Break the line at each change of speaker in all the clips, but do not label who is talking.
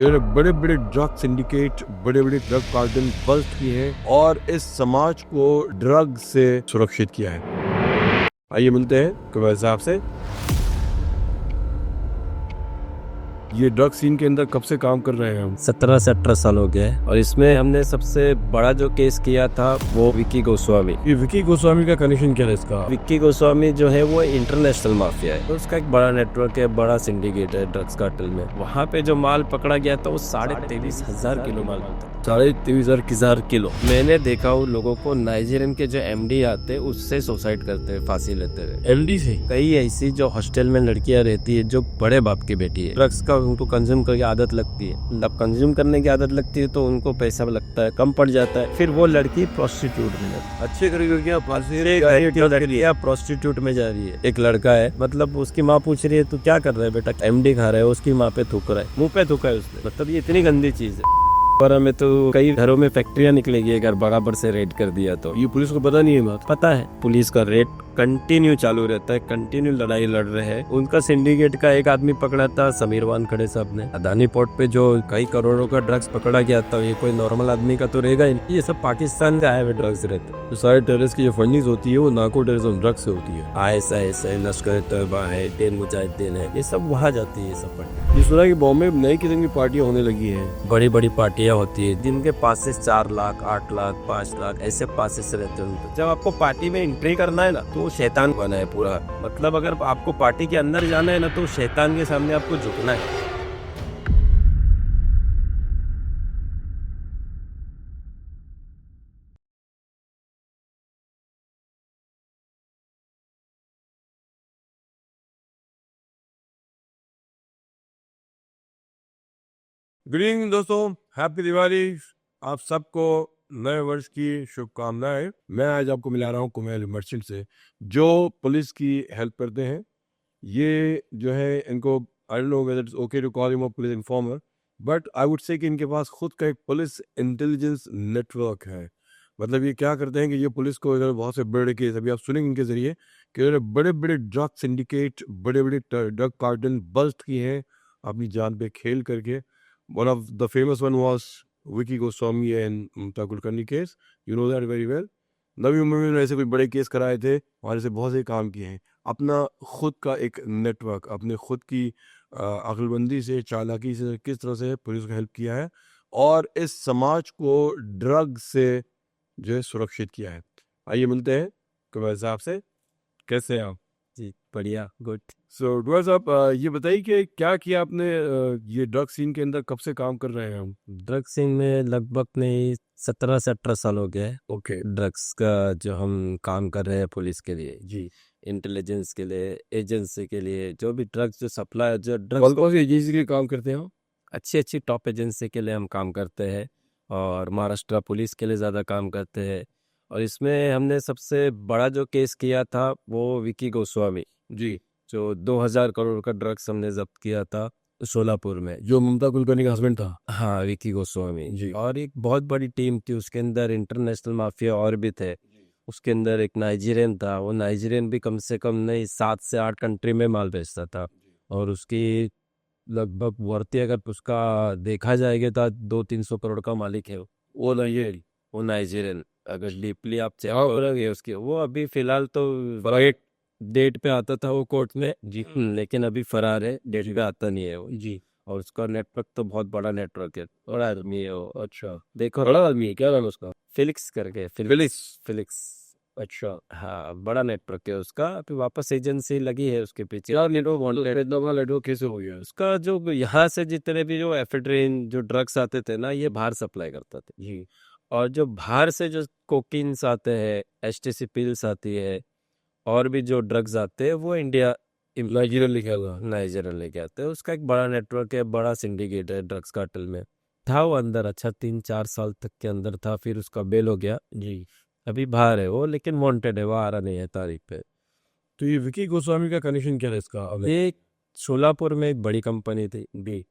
ये बड़े बड़े ड्रग सिंडिकेट, बड़े बड़े ड्रग कार्टेल बस्ट किए हैं और इस समाज को ड्रग से सुरक्षित किया है। आइए मिलते हैं कुवैत साहब से। ये ड्रग सीन के अंदर कब से काम कर रहे हैं हम?
17 से 18 साल हो गए और इसमें हमने सबसे बड़ा जो केस किया था वो विक्की गोस्वामी।
ये विक्की गोस्वामी का कनेक्शन क्या है इसका?
विक्की गोस्वामी जो है वो इंटरनेशनल माफिया है, उसका एक बड़ा नेटवर्क है, बड़ा सिंडिकेट है ड्रग्स कार्टेल में। वहाँ पे जो माल पकड़ा गया था वो 23,500 किलो माल था।
23,000 किलो।
मैंने देखा उन लोगों को, नाइजीरियन के जो एमडी आते हैं उससे सुसाइड करते हैं, फांसी लेते हुए।
एमडी से?
कई ऐसी जो हॉस्टल में लड़कियां रहती है जो बड़े बाप की बेटी है, ड्रग्स का उनको कंज्यूम करके आदत लगती है। जब कंज्यूम करने की आदत लगती है तो उनको पैसा लगता है, कम पड़ जाता है, फिर वो लड़की प्रोस्टिट्यूट में जाती है।
अच्छे करके
प्रोस्टिट्यूट में जा रही है। एक लड़का है, मतलब उसकी माँ पूछ रही है तू क्या कर रहा है बेटा? एमडी खा रहा है। उसकी माँ पे थूक रहा है, मुंह पे थूका है उसने। मतलब ये इतनी गंदी चीज है। और हमें तो कई घरों में फैक्ट्रियां निकलेगी अगर बराबर से रेड कर दिया तो।
ये पुलिस को पता नहीं है बात?
पता है, पुलिस का रेड कंटिन्यू चालू रहता है, कंटिन्यू लड़ाई लड़ रहे हैं। उनका सिंडिकेट का एक आदमी पकड़ा था, समीर वानखड़े साहब ने। अदानी पोर्ट पे जो कई करोड़ों का ड्रग्स पकड़ा गया था, ये कोई नॉर्मल आदमी का तो रहेगा ही नहीं। ये सब पाकिस्तान से आए हुए ड्रग्स रहते।
तो सारे टेररिस्ट की जो फंडिंग होती है वो नार्को टेररिज्म ड्रग से होती है।
ISIS है, लश्कर तैयबा है, डेन मुजाहिदीन है, ये सब वहाँ जाती है। ये सब पढ़ने
ये सुना कि बॉम्बे में नई किस्म की पार्टियां होने लगी हैं।
बड़ी बड़ी पार्टियां होती है जिनके पास से 4 लाख 8 लाख 5 लाख ऐसे पासेस रहते हैं। जब आपको पार्टी में एंट्री करना है ना तो शैतान बना है पूरा। मतलब अगर आपको पार्टी के अंदर जाना है ना तो शैतान के सामने आपको झुकना है।
गुड इवनिंग दोस्तों, हैप्पी दिवाली। आप सबको नए वर्ष की शुभकामनाएं। मैं आज आपको मिला रहा हूँ कुमेल मर्चेंट से, जो पुलिस की हेल्प करते हैं। ये जो है इनको I don't know whether it's okay to call him a police informer, but I would say कि इनके पास खुद का एक पुलिस इंटेलिजेंस नेटवर्क है। मतलब ये क्या करते हैं कि ये पुलिस को इधर बहुत से बड़े केस अभी आप सुनेंगे इनके जरिए कि इधर बड़े बड़े ड्रग सिंडिकेट, बड़े बड़े ड्रग कार्टेल बस्ट किए हैं अपनी जान पे खेल करके। One of the famous one was Vicky Goswami and Mumta Kulkarni case. You know that very well. Navi Mumbai में ऐसे कोई बड़े केस कराए थे और ऐसे बहुत से काम किए हैं। अपना खुद का एक नेटवर्क, अपने खुद की अक्लमंदी से, चालाकी से किस तरह से पुलिस को हेल्प किया है और इस समाज को ड्रग से जो है सुरक्षित किया है। आइए मिलते हैं कुवैत साहब से। कैसे हैं आप?
जी बढ़िया, गुड।
सो डुआ साहब, ये बताइए कि क्या किया आपने? ये ड्रग सीन के अंदर कब से काम कर रहे हैं हम?
ड्रग सीन में लगभग नहीं 17 से 18 साल हो गए।
ओके।
ड्रग्स का जो हम काम कर रहे हैं पुलिस के लिए,
जी।
इंटेलिजेंस के लिए, एजेंसी के लिए, जो भी ड्रग्स जो सप्लाई, जो
कौन
ड्रग्स
कौन सी एजेंसी के काम करते हैं हम?
अच्छी अच्छी टॉप एजेंसी के लिए हम काम करते हैं और महाराष्ट्र पुलिस के लिए ज़्यादा काम करते हैं। और इसमें हमने सबसे बड़ा जो केस किया था वो विक्की गोस्वामी,
जी।
जो 2000 करोड़ का ड्रग्स हमने जब्त किया था शोलापुर में।
जो ममता कुलकर्णी का हस्बैंड था।
हाँ, विक्की गोस्वामी
जी।
और एक बहुत बड़ी टीम थी उसके अंदर, इंटरनेशनल माफिया और भी थे। उसके अंदर एक नाइजीरियन था, वो नाइजीरियन भी कम से कम नहीं 7 से 8 कंट्री में माल बेचता था। और उसकी लगभग वर्ती अगर उसका देखा जाएगा तो 200-300 करोड़ का मालिक है
वो नहीं है।
वो नाइजीरियन। अगर डीपली आप चेक
हाँ।
करोगे उसके, वो अभी फिलहाल तो
फराइट।
डेट पे आता था वो कोर्ट में जी, लेकिन अभी फरार है, डेट
जी।
पे आता नहीं है वो।
जी।
और उसका नेटवर्क तो बहुत बड़ा नेटवर्क है, बड़ा आदमी है वो।
अच्छा।
देखो,
बड़ा आदमी है, क्या नाम है उसका?
फिलिक्स करके,
फिलिक्स।
फिलिक्स।
अच्छा।
हाँ, बड़ा नेटवर्क है उसका। अभी वापस एजेंसी लगी है उसके पीछे।
यार नेटवर्क इतना बड़ा नेटवर्क कैसे हो गया?
उसका जो यहाँ से जितने भी जो एफेड्रिन जो ड्रग्स आते थे ना, ये बाहर सप्लाई करता था।
जी।
और जो बाहर से जो कोकिन्स आते हैं, एचटीसी पिल्स आती है, और भी जो ड्रग्स आते हैं वो इंडिया
नाइजीरिया लिखा हुआ।
नाइजीरिया लेके आते हैं। उसका एक बड़ा नेटवर्क है, बड़ा सिंडिकेट है ड्रग्स कार्टेल में। था वो अंदर, अच्छा 3-4 साल तक के अंदर था, फिर उसका बेल हो गया।
जी।
अभी बाहर है वो, लेकिन वांटेड है, वो आ रहा नहीं है तारीख पे।
तो ये विकी गोस्वामी का कनेक्शन क्या है इसका?
ये शोलापुर में एक बड़ी कंपनी थी
जी।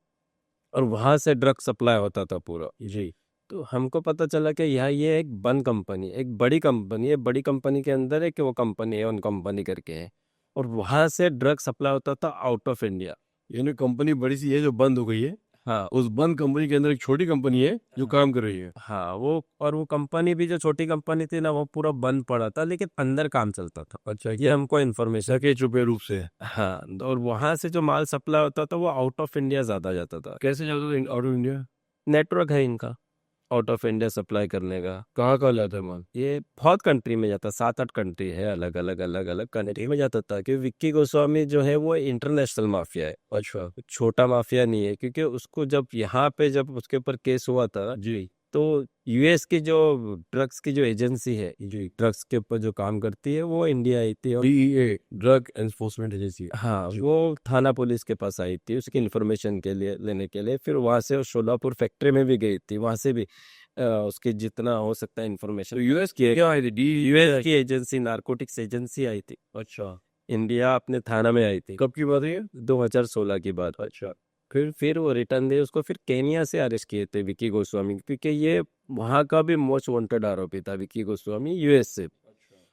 और वहां से ड्रग सप्लाई होता था पूरा।
जी।
तो हमको पता चला कि यहाँ ये एक बंद कंपनी, एक बड़ी कंपनी है, बड़ी कंपनी के अंदर है कि वो कंपनी है, उन कंपनी करके है। और वहां से ड्रग सप्लाई होता था आउट ऑफ इंडिया।
यानी कंपनी बड़ी सी है जो बंद हो गई है।
हाँ
उस बंद कंपनी के अंदर एक छोटी कंपनी है जो काम कर रही है।
हाँ वो कंपनी भी जो छोटी कंपनी थी ना वो पूरा बंद पड़ा था, लेकिन अंदर काम चलता था।
अच्छा,
ये हमको इन्फॉर्मेशन।
ढके छुपे रूप से।
हाँ, और वहां से जो माल सप्लाई होता था वो आउट ऑफ इंडिया ज्यादा जाता था।
कैसे जाता था आउट ऑफ इंडिया?
नेटवर्क है इनका आउट ऑफ इंडिया सप्लाई करने का।
कहाँ कहाँ जाता है माल?
ये बहुत कंट्री में जाता, 7-8 कंट्री है, अलग अलग अलग अलग कंट्री में जाता था। क्योंकि विक्की गोस्वामी जो है वो इंटरनेशनल माफिया है,
अच्छा
छोटा माफिया नहीं है। क्योंकि उसको जब यहाँ पे जब उसके ऊपर केस हुआ था,
जी
तो यूएस की जो ड्रग्स की जो एजेंसी है,
जी,
ड्रग्स के ऊपर जो काम करती है, वो इंडिया आई थी। और
DEA ड्रग एनफोर्समेंट एजेंसी।
हाँ, वो थाना पुलिस के पास आई थी उसकी इन्फॉर्मेशन के लिए लेने के लिए। फिर वहां से वो शोलापुर फैक्ट्री में भी गई थी, वहां से भी उसकी जितना हो सकता है
तो
इन्फॉर्मेशन।
यूएस की क्या आई थी?
यूएस की एजेंसी, नारकोटिक्स एजेंसी आई थी,
अच्छा,
इंडिया अपने थाना में आई थी।
कब की बात है ये?
2016 की बात।
अच्छा
फिर वो रिटर्न दे उसको। फिर केनिया से अरेस्ट किए थे विकी गोस्वामी, क्योंकि ये वहाँ का भी मोस्ट वांटेड आरोपी था विकी गोस्वामी, यूएस से।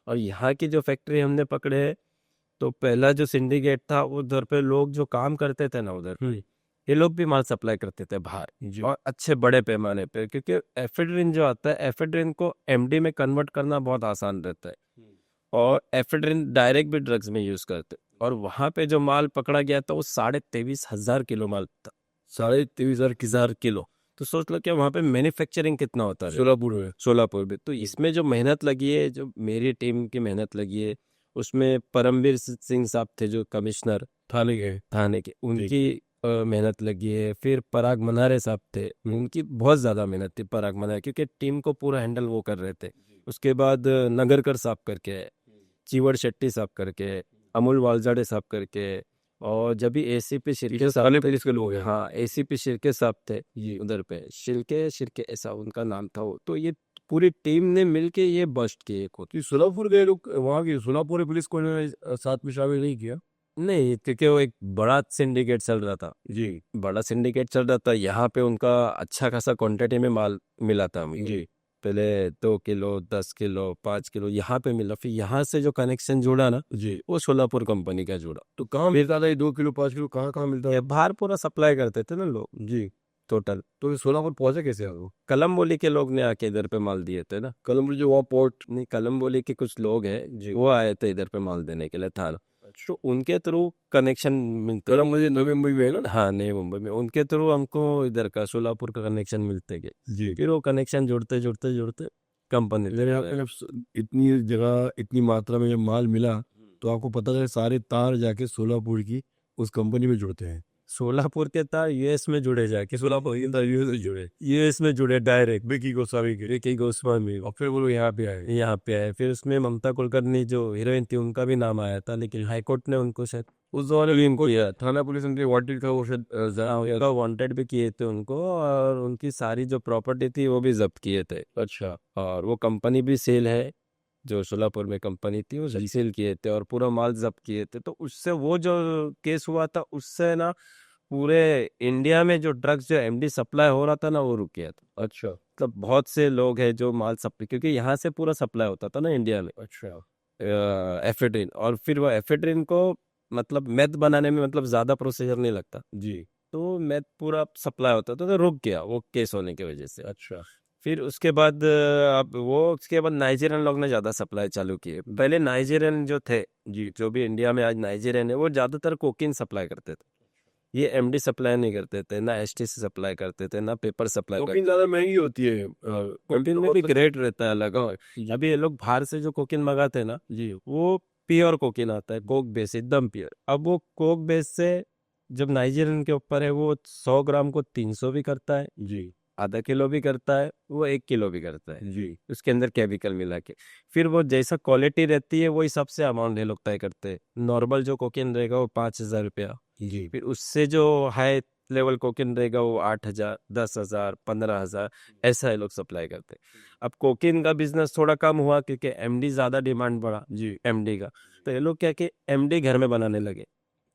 और यहाँ की जो फैक्ट्री हमने पकड़े है, तो पहला जो सिंडिकेट था उधर पे लोग जो काम करते थे ना उधर, ये लोग भी माल सप्लाई करते थे बाहर,
जी
और अच्छे बड़े पैमाने पे। क्योंकि एफेड्रिन जो आता है, एफेड्रिन को एमडी में कन्वर्ट करना बहुत आसान रहता है, और एफेड्रिन डायरेक्ट भी ड्रग्स में यूज करते। और वहां पे जो माल पकड़ा गया था वो 23,500 किलो माल था। 23,500 किलो। तो सोच लो कि वहां पे मैन्युफैक्चरिंग कितना होता है
सोलापुर में।
सोलापुर में। तो इसमें जो मेहनत लगी है, जो मेरी टीम की मेहनत लगी है, उसमें परमवीर सिंह साहब थे जो कमिश्नर
थाने के।
थाने के, उनकी मेहनत लगी है। फिर पराग मनारे साहब थे, उनकी बहुत ज्यादा मेहनत थी, पराग मनारे, क्योंकि टीम को पूरा हैंडल वो कर रहे थे। उसके बाद नगरकर साहब करके है, चीवड़ शेट्टी साहब करके, अमूल वालजाड़े साहब करके, और जब भी एसीपी शिरके साहब
थाने पुलिस के लोग हैं।
हाँ, एसीपी शिरके साहब थे
जी
उधर पे, शिरके शिरके ऐसा उनका नाम था वो। तो ये पूरी टीम ने मिलके ये बस्ट किए खुद।
तो सोलापुर गए लोग, वहाँ की सोलापुर पुलिस को इन्होंने साथ में शामिल नहीं किया?
नहीं, क्योंकि वो एक बड़ा सिंडिकेट चल रहा था,
जी
बड़ा सिंडिकेट चल रहा था यहाँ पे। उनका अच्छा खासा क्वांटिटी में माल मिला था मुझे।
जी
पहले 2 किलो, 10 किलो, 5 किलो यहाँ पे मिला। फिर यहाँ से जो कनेक्शन जुड़ा ना,
जी।
वो सोलापुर कंपनी का जुड़ा।
तो कहाँ मिलता था ये 2 किलो 5 किलो, कहाँ कहाँ मिलता
ये
था?
बाहर पूरा सप्लाई करते थे ना लोग,
जी।
टोटल।
तो ये सोलापुर पहुंचे कैसे आप लोग?
कलम्बोली के लोग ने आके इधर पे माल दिए थे ना।
कलमपुर जो वहाँ पोर्ट।
नहीं, कलम्बोली के कुछ लोग हैं वो आए थे इधर पे माल देने के लिए थाना। तो उनके थ्रू कनेक्शन मिलते।
कलम मुझे नवी मुंबई में है ना?
हाँ, नई मुंबई में। उनके थ्रू हमको इधर का सोलापुर का कनेक्शन मिलते गए।
जी।
फिर वो कनेक्शन जुड़ते जुड़ते जुड़ते कंपनी
मेरे यहाँ पे जब इतनी जगह इतनी मात्रा में जब माल मिला, तो आपको पता चला सारे तार जाके सोलापुर की उस कंपनी में जुड़ते हैं।
सोलापुर के तार यूएस में जुड़े जाके,
सोलापुर के अंदर यूएस से जुड़े
यूएस में जुड़े डायरेक्ट।
विकी गोस्वामी के।
विकी गोस्वामी
और फिर वो लोग यहाँ पे आए।
यहाँ पे आए। फिर उसमें ममता कुलकर्णी जो हीरोइन थी, उनका भी नाम आया था, लेकिन हाईकोर्ट ने उनको शायद
उस दौरान भी इनको थाना पुलिस ने वांटेड का वो शायद
उनका वांटेड भी किए थे उनको, और उनकी सारी जो प्रॉपर्टी थी वो भी जब्त किए थे।
अच्छा
और वो कंपनी भी सेल है, जो सोलापुर में कंपनी थी वो सेल किए थे, और पूरा माल जब्त किए थे। तो उससे वो जो केस हुआ था, उससे ना पूरे इंडिया में जो ड्रग्स जो एमडी सप्लाई हो रहा था ना, वो रुक गया था।
अच्छा
मतलब बहुत से लोग हैं जो माल सप्लाई, क्योंकि यहाँ से पूरा सप्लाई होता था ना इंडिया में
अच्छा
एफेड्रिन। और फिर वो एफेड्रिन को मतलब मेथ बनाने में मतलब ज्यादा प्रोसीजर नहीं लगता,
जी
तो मेथ पूरा सप्लाई होता था, तो रुक गया वो केस होने की वजह से।
अच्छा
फिर उसके बाद अब वो उसके बाद नाइजीरियन लोग ने ज्यादा सप्लाई चालू किए। पहले नाइजीरियन जो थे,
जी।
जो भी इंडिया में आज नाइजीरियन है, वो ज्यादातर कोकीन सप्लाई करते थे। ये एमडी सप्लाई नहीं करते थे, ना एसटीसी सप्लाई करते थे, ना पेपर सप्लाई करते
कोकीन ज्यादा महंगी होती है।
थे। कोकीन में भी ग्रेड रहता है अलग। अभी ये लोग बाहर से जो कोकीन मंगाते हैं ना,
जी
वो प्योर कोकीन आता है, कोक बेस, एकदम प्योर। अब वो कोक बेस से जब नाइजीरियन के ऊपर है, वो 100 ग्राम को 300 भी करता है,
जी
आधा किलो भी करता है, वो 1 किलो भी करता है,
जी
उसके अंदर केमिकल मिला के। फिर वो जैसा क्वालिटी रहती है वो हिसाब से अमाउंट ये लोग तय करते हैं। नॉर्मल जो कोकीन रहेगा वो 5,000 रुपया,
जी।
फिर उससे जो हाई लेवल कोकीन रहेगा वो 8,000, 10,000, 15,000, ऐसा ये लोग सप्लाई करते हैं। अब कोकीन का बिजनेस थोड़ा कम हुआ, क्योंकि एमडी ज्यादा डिमांड बढ़ा
जी
एमडी का। तो ये लोग क्या कि एमडी घर में बनाने लगे,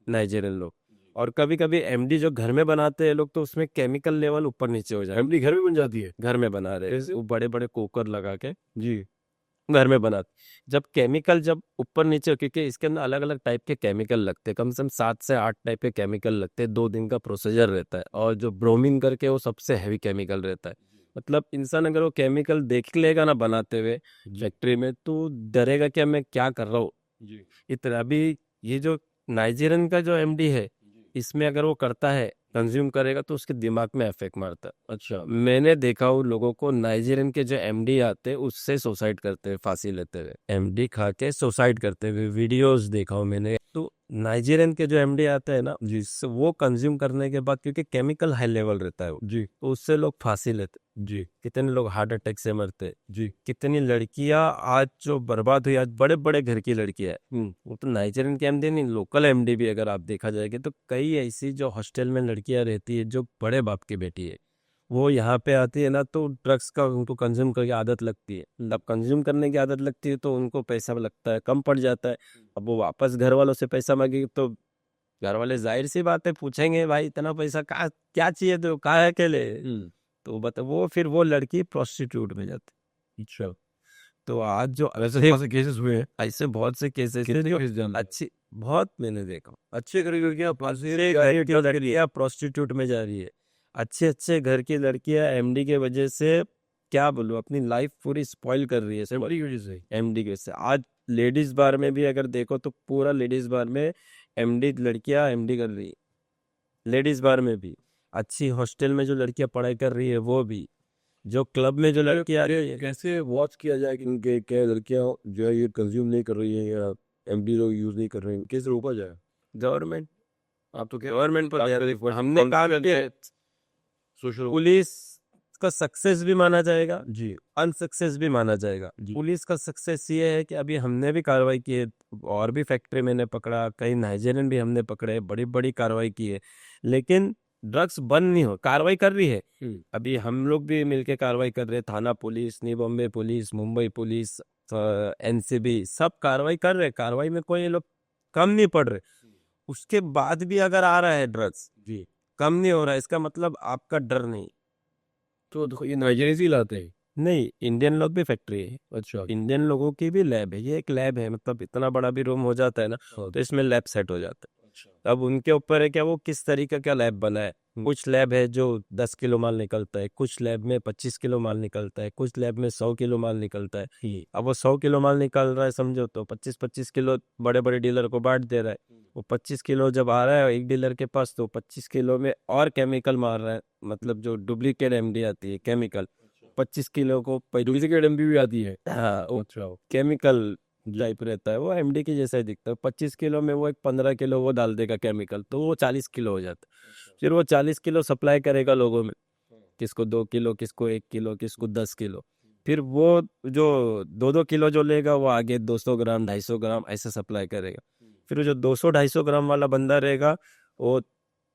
नाइजीरियन लोग। और कभी कभी एमडी जो घर में बनाते हैं लोग, तो उसमें केमिकल लेवल ऊपर नीचे हो जाए।
फैमिली घर में बन जाती है।
घर में बना रहे
कैसे?
वो बड़े बड़े कुकर लगा के,
जी
घर में बनाते। जब केमिकल जब ऊपर नीचे, क्योंकि इसके अंदर अलग अलग टाइप के केमिकल लगते हैं, कम से कम 7 से 8 टाइप के केमिकल लगते हैं, 2 दिन का प्रोसीजर रहता है। और जो ब्रोमीन करके वो सबसे हैवी केमिकल रहता है। मतलब इंसान अगर वो केमिकल देख लेगा ना बनाते हुए फैक्ट्री में, तो डरेगा कि मैं क्या कर रहा हूँ।
जी
इतना अभी ये जो नाइजीरियन का जो एमडी है, इसमें अगर वो करता है, कंज्यूम करेगा, तो उसके दिमाग में इफेक्ट मारता है।
अच्छा
मैंने देखा हूँ लोगों को, नाइजीरियन के जो एमडी आते हैं उससे सुसाइड करते हैं, फांसी लेते हुए, एमडी खा के सुसाइड करते हुए वीडियोस देखा हूँ मैंने। तो नाइजीरियन के जो एमडी आते हैं ना, जिससे वो कंज्यूम करने के बाद, क्योंकि केमिकल हाई लेवल रहता है वो,
जी
तो उससे लोग फांसी लेते।
जी
कितने लोग हार्ट अटैक से मरते।
जी
कितनी लड़कियां आज जो बर्बाद हुई, आज बड़े बड़े घर की लड़कियां है, वो तो नाइजीरियन के एमडी नहीं, लोकल एमडी भी अगर आप देखा जाएगा तो कई ऐसी जो हॉस्टल में लड़कियां रहती है, जो बड़े बाप की बेटी है, वो यहाँ पे आती है ना, तो ड्रग्स का उनको कंज्यूम करके आदत लगती है। अब कंज्यूम करने की आदत लगती है तो उनको पैसा लगता है, कम पड़ जाता है। अब वो वापस घर वालों से पैसा मांगेगी तो घर वाले जाहिर सी बात है पूछेंगे, भाई इतना पैसा कहाँ, क्या चाहिए, तो कहाँ है अकेले। तो बता वो फिर वो लड़की प्रोस्टिट्यूट में जाती।
अच्छा
तो आज जो
वैसे
देख,
ऐसे केसेस हुए हैं
ऐसे बहुत से केसेस
कितने केस जान
अच्छी, बहुत मैंने देखा।
अच्छे करेंगे क्या फांसी
लड़कियां प्रोस्टिट्यूट में जा रही है, अच्छे अच्छे घर की लड़कियां एमडी के वजह से, क्या बोलूं, अपनी लाइफ पूरी स्पॉइल कर रही है सब
बड़ी वजह से
एमडी के से। आज लेडीज बार में भी अगर देखो तो पूरा लेडीज बार में एमडी लड़कियां एमडी कर रही है, लेडीज बार में भी। अच्छी हॉस्टल में जो लड़कियां पढ़ाई कर रही है वो भी, जो क्लब में जो लड़कियां आ रही है।
कैसे वॉच किया जाए कि इनके क्या लड़कियां जो है ये कंज्यूम नहीं कर रही है या एमडी लोग यूज नहीं कर रहे हैं, कैसे रोका जाए?
गवर्नमेंट
आप तो क्या
गवर्नमेंट पर हमने कहा कि
सोशल
पुलिस का सक्सेस भी माना जाएगा,
जी
अनसक्सेस भी माना जाएगा।
जी
पुलिस का सक्सेस ये है कि अभी हमने भी कार्रवाई की है, और भी फैक्ट्री मैंने पकड़ा, कई नाइजीरियन भी हमने पकड़े, बड़ी बड़ी कार्रवाई की है। लेकिन ड्रग्स बंद नहीं हो, कार्रवाई कर रही है। अभी हम लोग भी मिलके कार्रवाई कर रहे हैं, थाना police, new Bombay police, Mumbai police, NCB, सब कार्रवाई कर रहे हैं। कार्रवाई में कोई लोग कम नहीं पड़ रहे। उसके बाद भी अगर आ रहा है ड्रग्स,
जी
कम नहीं हो रहा है, इसका मतलब आपका डर नहीं।
तो देखो ये नाइजीरिया से ही लाते हैं।
नहीं, इंडियन लोग भी फैक्ट्री है,
अच्छा
इंडियन लोगों की भी लैब है। ये एक लैब है, मतलब इतना बड़ा भी रूम हो जाता है ना,
हाँ,
तो इसमें लैब सेट हो जाता है।
अच्छा
अब उनके ऊपर है क्या वो किस तरीके का लैब बना है। कुछ लैब है जो 10 किलो माल निकलता है, कुछ लैब में 25 किलो माल निकलता है, कुछ लैब में 100 किलो माल निकलता है। अब वो 100 किलो माल निकल रहा है समझो, तो 25-25 किलो बड़े बड़े डीलर को बांट दे रहा है। वो 25 किलो जब आ रहा है एक डीलर के पास, तो 25 किलो में और केमिकल मार रहा है, मतलब जो डुप्लीकेट एमडी आती है केमिकल, 25 किलो को
डुप्लीकेट एमडी भी आती है।
हाँ, वो
अच्छा
केमिकल टाइप रहता है, वो एमडी की जैसा ही दिखता है। 25 किलो में वो एक 15 किलो वो डाल देगा केमिकल, तो वो 40 किलो हो जाता है। फिर वो 40 किलो सप्लाई करेगा लोगों में, किसको 2 किलो, किसको 1 किलो, किसको 10 किलो। फिर वो जो 2-2 किलो जो लेगा वो आगे 200 ग्राम 250 ग्राम ऐसे सप्लाई करेगा। फिर वो जो 200-250 ग्राम वाला बंदा रहेगा, वो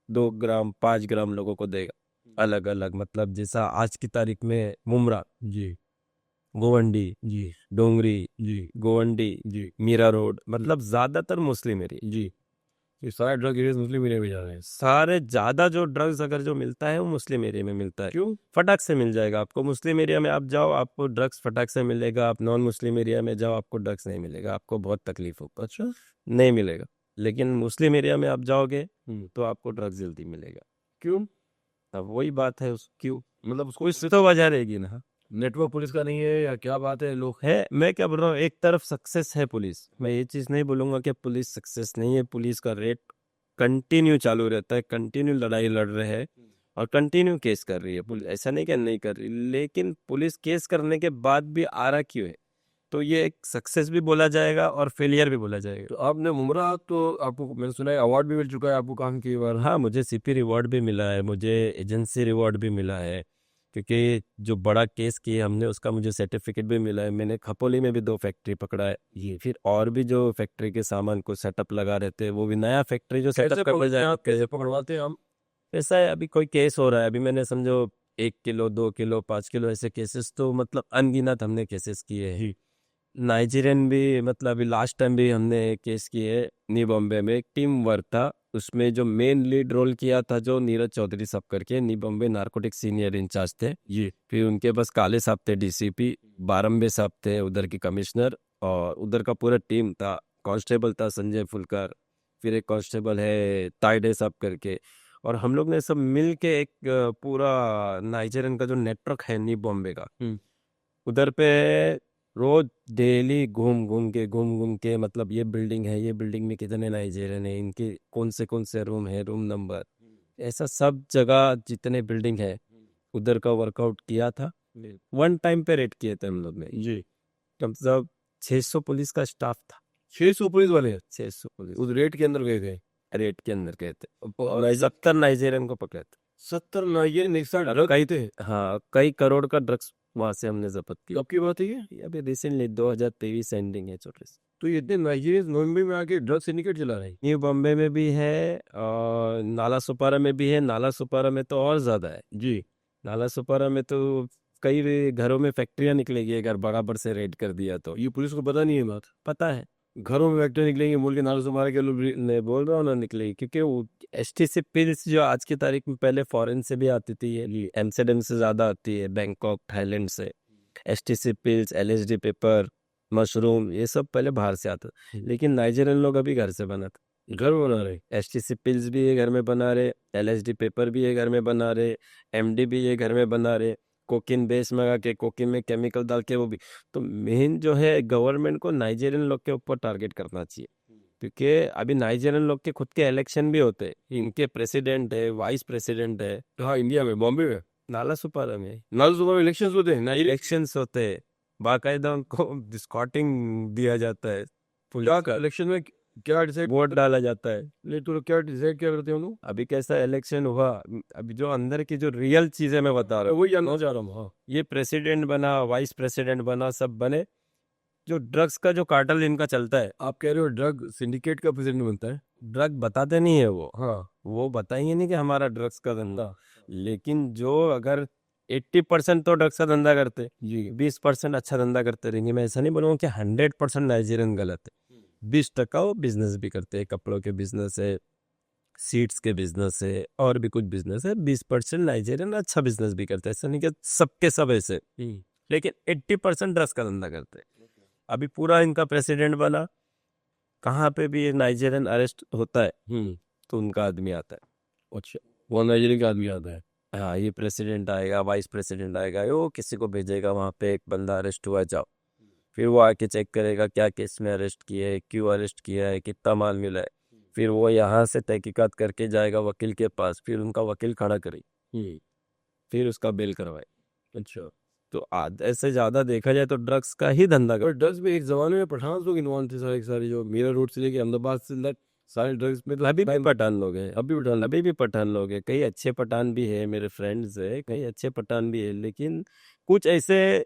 2 ग्राम 5 ग्राम लोगों को देगा अलग अलग। मतलब जैसा आज की तारीख में मुमरा,
जी
गोवंडी,
जी
डोंगरी,
जी
गोवंडी,
जी
मीरा रोड, मतलब ज्यादातर मुस्लिम एरिया।
जी ये सारे ड्रग एरिया मुस्लिम एरिया में जा रहे हैं।
सारे ज्यादा जो ड्रग्स अगर जो मिलता है वो मुस्लिम एरिया में मिलता है।
क्यों?
फटाक से मिल जाएगा आपको, मुस्लिम एरिया में आप जाओ आपको ड्रग्स फटाक से मिलेगा, आप नॉन मुस्लिम एरिया में जाओ आपको ड्रग्स नहीं मिलेगा, आपको बहुत तकलीफ होगा,
अच्छा
नहीं मिलेगा। लेकिन मुस्लिम एरिया में आप जाओगे तो आपको ड्रग्स जल्दी मिलेगा।
क्यों?
अब वही बात है, उस क्यों,
मतलब उसको
कुछ तो वजह रहेगी ना।
नेटवर्क पुलिस का नहीं है या क्या बात है लोग?
है, मैं क्या बोल रहा हूँ, एक तरफ सक्सेस है पुलिस, मैं ये चीज नहीं बोलूंगा कि पुलिस सक्सेस नहीं है। पुलिस का रेट कंटिन्यू चालू रहता है, कंटिन्यू लड़ाई लड़ रहे हैं और कंटिन्यू केस कर रही है पुलिस, ऐसा नहीं कि नहीं कर रही। लेकिन पुलिस केस करने के बाद भी आ रहा क्यों है, तो ये एक सक्सेस भी बोला जाएगा और फेलियर भी बोला जाएगा।
तो आपने मुमरा तो आपको मैंने सुना है अवार्ड भी मिल चुका है आपको काम की बार।
हाँ, मुझे सीपी रिवॉर्ड भी मिला है, मुझे एजेंसी रिवॉर्ड भी मिला है, क्योंकि जो बड़ा केस किए हमने उसका मुझे सर्टिफिकेट भी मिला है। मैंने खपोली में भी 2 फैक्ट्री पकड़ा है, ये फिर और भी जो फैक्ट्री के सामान को सेटअप लगा रहते हैं, वो भी नया फैक्ट्री जो
कैसे
सेटअप कर जाए।
कैसे पकड़वाते हैं हम?
ऐसा है, अभी कोई केस हो रहा है, अभी मैंने समझो 1 किलो 2 किलो 5 किलो ऐसे केसेस तो मतलब अनगिनत हमने केसेस किए हैं। नाइजीरियन भी, मतलब अभी लास्ट टाइम भी हमने केस किए न्यू बॉम्बे में, एक टीम वर्क था उसमें जो मेन लीड रोल किया था जो नीरज चौधरी साहब करके नी बॉम्बे नारकोटिक सीनियर इंचार्ज थे।
जी
फिर उनके पास काले साहब थे डीसीपी, बारम्बे साहब थे उधर की कमिश्नर, और उधर का पूरा टीम था। कांस्टेबल था संजय फुलकर, फिर एक कांस्टेबल है ताइडे साहब करके, और हम लोग ने सब मिल के एक पूरा नाइजीरियन का जो नेटवर्क है नी बॉम्बे का, उधर पे रोज डेली घूम घूम के मतलब ये बिल्डिंग में कितने नाइजीरियन है, इनके कौन से रूम है, रूम नंबर, ऐसा सब जगह जितने बिल्डिंग है उधर का वर्कआउट किया था। वन टाइम पे रेड किए थे हम लोग ने।
जी
कम से कम 600 पुलिस का स्टाफ था।
600 पुलिस वाले हैं
600 पुलिस
उस रेट के अंदर गए थे।
रेड के अंदर गए थे, और 70 नाइजीरियन को पकड़े थे।
70 नाइजीरियन एक साथ ड्रग खाए थे।
हाँ, कई करोड़ का ड्रग्स वहां से हमने जब्त किया।
कब की बात है ये?
अभी रिसेंटली 2023 एंडिंग है छोटे से।
तो ये इतने नाइजीरियन मुंबई में आके ड्रग सिंडिकेट चला रहे हैं।
न्यू बॉम्बे में भी है और नाला सुपारा में भी है। नाला सुपारा में तो और ज्यादा है।
जी
नाला सुपारा में तो कई भी घरों में फैक्ट्रियां निकलेगी अगर बराबर से रेड कर दिया तो।
ये पुलिस को पता नहीं है बात।
पता है,
घरों में फैक्ट्री निकलेंगे बोल के नारों से मारे के लोग
मैं बोल रहा हूँ ना निकलेगी, क्योंकि वो एसटीसी पिल्स जो आज की तारीख में पहले फॉरेन से भी आती थी, ये एम्स्टर्डम से ज्यादा आती है, बैंकॉक थाईलैंड से। STC pills, LSD paper, mushroom, ये सब पहले बाहर से आता था, लेकिन नाइजीरियन लोग अभी घर से बनाते।
घर बना रहे।
एसटीसी पिल्स भी ये घर में बना रहे, एलएसडी पेपर भी ये घर में बना रहे, एमडी भी ये घर में बना रहे, कोकिन बेस मंगा के कोकिन में केमिकल डाल के वो भी। तो मेन जो है गवर्नमेंट को नाइजीरियन लोग के ऊपर टारगेट करना चाहिए, क्योंकि अभी नाइजीरियन लोग के खुद के इलेक्शन भी होते हैं, इनके प्रेसिडेंट है, वाइस प्रेसिडेंट है।
हाँ इंडिया में बॉम्बे में
नाला सुपारा में
नाल सुबह में इलेक्शंस होते हैं।
इलेक्शंस होते हैं, बाकायदा उनको स्कॉटिंग दिया जाता है,
क्या इलेक्शन में क्या डिसाइड
वोट डाला जाता है।
ले तो क्या डिसाइड क्या करते हैं लोग?
अभी कैसा इलेक्शन हुआ, अभी जो अंदर की जो रियल चीजें मैं बता रहा हूँ,
वही जानना चाह रहा हूँ। हाँ
ये प्रेसिडेंट बना, वाइस प्रेसिडेंट बना, सब बने, जो ड्रग्स का जो कार्टल इनका चलता है।
आप कह रहे हो ड्रग सिंडिकेट का प्रेसिडेंट बनता है।
ड्रग बताते नहीं है वो,
हाँ
वो बताएंगे नहीं कि हमारा ड्रग्स का धंधा, लेकिन जो अगर 80% तो ड्रग्स का धंधा करते,
जी
20% अच्छा धंधा करते रहेंगे। मैं ऐसा नहीं बोलूँगा कि 100% नाइजीरियन गलत है, 20% वो बिजनेस भी करते हैं, कपड़ों के बिजनेस है, सीड्स के बिजनेस है, और भी कुछ बिजनेस है। 20% नाइजीरियन अच्छा बिजनेस भी करते हैं, ऐसा नहीं कि सबके सब ऐसे, लेकिन 80% ड्रग्स का धंधा करते हैं। अभी पूरा इनका प्रेसिडेंट बना, कहाँ पे भी नाइजीरियन अरेस्ट होता है तो उनका आदमी आता है।
अच्छा वो नाइजीरिया का आदमी आता है।
हाँ, ये प्रेसिडेंट आएगा, वाइस प्रेसिडेंट आएगा, वो किसी को भेजेगा वहाँ पे, एक बंदा अरेस्ट हुआ जाओ, फिर वो आके चेक करेगा क्या केस में अरेस्ट किया है, क्यों अरेस्ट किया है, कितना माल मिला है, फिर वो यहाँ से तहकीकात करके जाएगा वकील के पास, फिर उनका वकील खड़ा करे, फिर उसका बेल करवाए।
अच्छा
तो आधे से ज्यादा देखा जाए तो ड्रग्स का ही धंधा
और ड्रग्स में एक जमाने में पठान लोग इन्वॉल्व थे सारे के सारे, जो मीरा रोड से लेके अहमदाबाद से लग सारे ड्रग्स में तो
अभी भी पठान लोग हैं,
अभी भी
पठान लोग हैं, कई अच्छे पठान भी है, मेरे फ्रेंड्स है, कई अच्छे पठान भी है, लेकिन कुछ ऐसे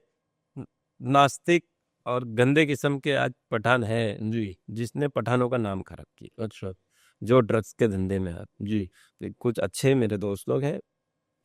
नास्तिक और गंदे किस्म के आज पठान है
जी
जिसने पठानों का नाम खराब किया,
अच्छा
जो ड्रग्स के धंधे में है।
जी
कुछ अच्छे मेरे दोस्त लोग हैं,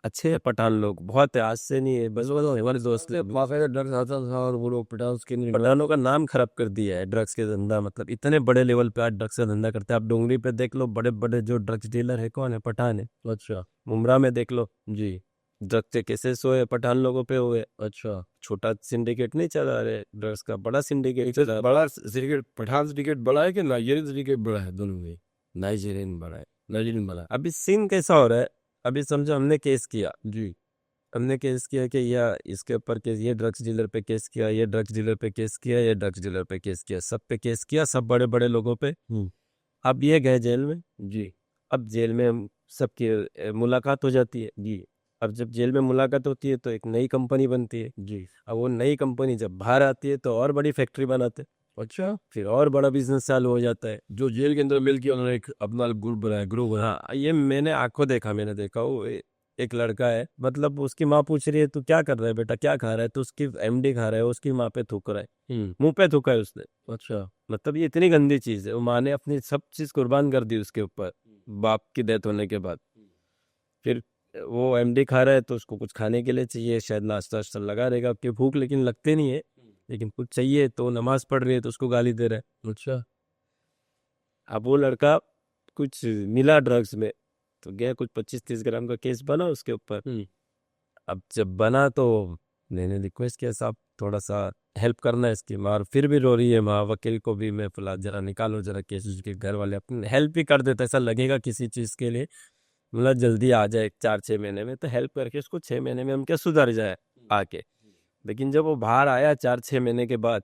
अच्छे पठान लोग बहुत है, आज से नहीं है, बस वो हमारे दोस्त
बाकायदा ड्रग्स आता था और वो लोग पठान के
पठानों का नाम खराब कर दिया है ड्रग्स के धंधा। मतलब इतने बड़े लेवल पे आज ड्रग्स का धंधा करते हैं। आप डोंगरी पे देख लो, बड़े बड़े जो ड्रग्स डीलर है कौन है, पठान है।
अच्छा
मुमरा में देख लो,
जी
ड्रग्स के केसेस हुए पठान लोगों पे हुए।
अच्छा
छोटा सिंडिकेट नहीं चला रहे ड्रग्स का, बड़ा सिंडिकेट चला।
बड़ा सिंडिकेट पठान सिंडिकेट बड़ा है कि नाइजीरियन सिंडिकेट बड़ा है? दोनों में
नाइजीरियन बड़ा है।
नाइजीरियन बड़ा है।
अभी सीन कैसा हो रहा है, अभी समझो हमने केस किया,
जी
हमने केस किया कि या इसके ऊपर केस, ये ड्रग्स डीलर पे केस किया, ये ड्रग्स डीलर पे केस किया, ये ड्रग्स डीलर पे केस किया, सब पे केस किया, सब बड़े बड़े लोगों पे। अब ये गए जेल में।
जी
अब जेल में हम सबकी मुलाकात हो जाती है।
जी
अब जब जेल में मुलाकात होती है तो एक नई कंपनी बनती है।
जी
अब वो नई कंपनी जब बाहर आती है तो और बड़ी फैक्ट्री बनाते हैं,
अच्छा
फिर और बड़ा बिजनेस चालू हो जाता है।
जो जेल के अंदर मिल के उन्होंने एक अपना ग्रुप बनाया, ग्रुप बनाया।
हाँ, ये मैंने आंखों देखा, मैंने देखा वो एक लड़का है, मतलब उसकी माँ पूछ रही है तू क्या कर रहा है बेटा, क्या खा रहा है, तो उसकी एमडी खा रहा है, उसकी माँ पे थूक रहा है, मुंह पे थूका है उसने।
अच्छा
मतलब ये इतनी गंदी चीज है, वो माँ ने अपनी सब चीज कुर्बान कर दी उसके ऊपर, बाप की डेथ होने के बाद। फिर वो एमडी खा रहा है तो उसको कुछ खाने के लिए चाहिए, शायद नाश्ता वाश्ता लगा रहेगा, आपकी भूख लेकिन लगते नहीं है, लेकिन कुछ चाहिए, तो नमाज पढ़ रही है तो उसको गाली दे रहा है।
अच्छा
अब वो लड़का कुछ मिला ड्रग्स में, तो गया कुछ 25-30 ग्राम का केस बना उसके ऊपर। अब जब बना तो मैंने रिक्वेस्ट किया, साहब थोड़ा सा हेल्प करना है इसकी माँ, और फिर भी रो रही है माँ, वकील को भी मैं बोला जरा निकालो जरा केस, उसके घर वाले अपने हेल्प भी कर देते, ऐसा लगेगा किसी चीज़ के लिए मतलब जल्दी आ जाए 4-6 महीने में, तो हेल्प करके उसको 6 महीने में हम क्या सुधर जाए आके। लेकिन जब वो बाहर आया 4-6 महीने के बाद,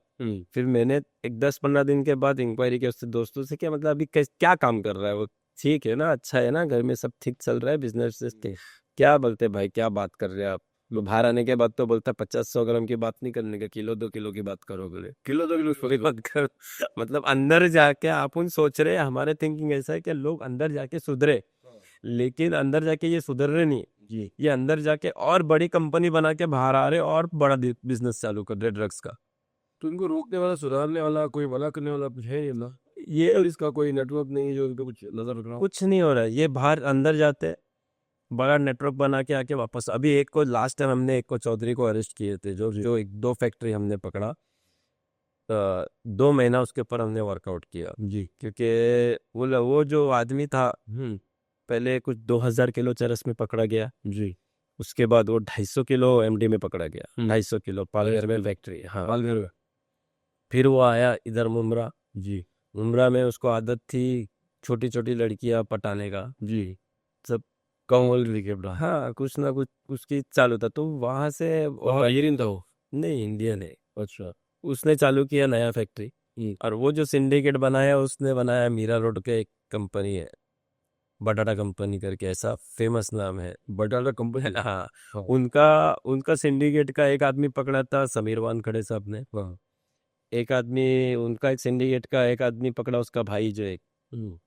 फिर मैंने एक 10-15 दिन के बाद इंक्वायरी की उससे दोस्तों से, क्या मतलब अभी क्या काम कर रहा है वो, ठीक है ना, अच्छा है ना, घर में सब ठीक चल रहा है, बिजनेस के क्या बोलते भाई, क्या बात कर रहे हैं आप। वो बाहर आने के बाद तो बोलता 50-100 ग्राम की बात नहीं करने का, किलो 2 किलो की बात करो, बोले
किलो 2 किलो
थोड़ी बात कर। मतलब अंदर जाके अपन सोच रहे, हमारे थिंकिंग ऐसा है कि लोग अंदर जाके सुधरे, लेकिन अंदर जाके ये सुधर रहे नहीं,
जी।
ये अंदर जाके और बड़ी कंपनी बना के बाहर आ रहे और बड़ा बिजनेस चालू कर रहे ड्रग्स का।
तो इनको रोकने वाला, सुधारने वाला, कोई मना करने वाला कुछ है नहीं ना?
ये
और इसका कोई नेटवर्क नहीं है जो इनको कुछ नजर रख रहा हो?
कुछ नहीं हो रहा है, ये बाहर अंदर जाते बड़ा नेटवर्क बना के आके वापस। अभी एक को लास्ट टाइम हमने एक को चौधरी को अरेस्ट किए थे, जो एक 2 फैक्ट्री हमने पकड़ा, 2 महीना उसके ऊपर हमने वर्कआउट किया,
जी।
क्योंकि वो जो आदमी था, पहले कुछ 2000 किलो चरस में पकड़ा गया,
जी।
उसके बाद वो 250 किलो एमडी में पकड़ा गया, 250 किलो पालघर में
250
फैक्ट्री, हाँ।
पालघर में।
फिर वो आया इधर मुमरा,
जी।
मुमरा में उसको आदत थी छोटी छोटी लड़कियां पटाने का,
जी।
सब,
कमल क्रिकेट।
हाँ कुछ ना कुछ उसकी चालू था, तो वहां से
और नाइजीरियन था वो?
नहीं, इंडियन है।
अच्छा।
उसने चालू किया नया फैक्ट्री, और वो जो सिंडिकेट बनाया उसने बनाया मीरा रोड के, एक कंपनी है बटाटा कंपनी करके, ऐसा फेमस नाम है।
बटाटा कंपनी।
हाँ,
हाँ।
उनका उनका सिंडिकेट का एक आदमी पकड़ा था, समीर वानखड़े साहब ने।
हाँ।
एक आदमी उनका एक सिंडिकेट का एक आदमी पकड़ा, उसका भाई जो एक,
हम्म।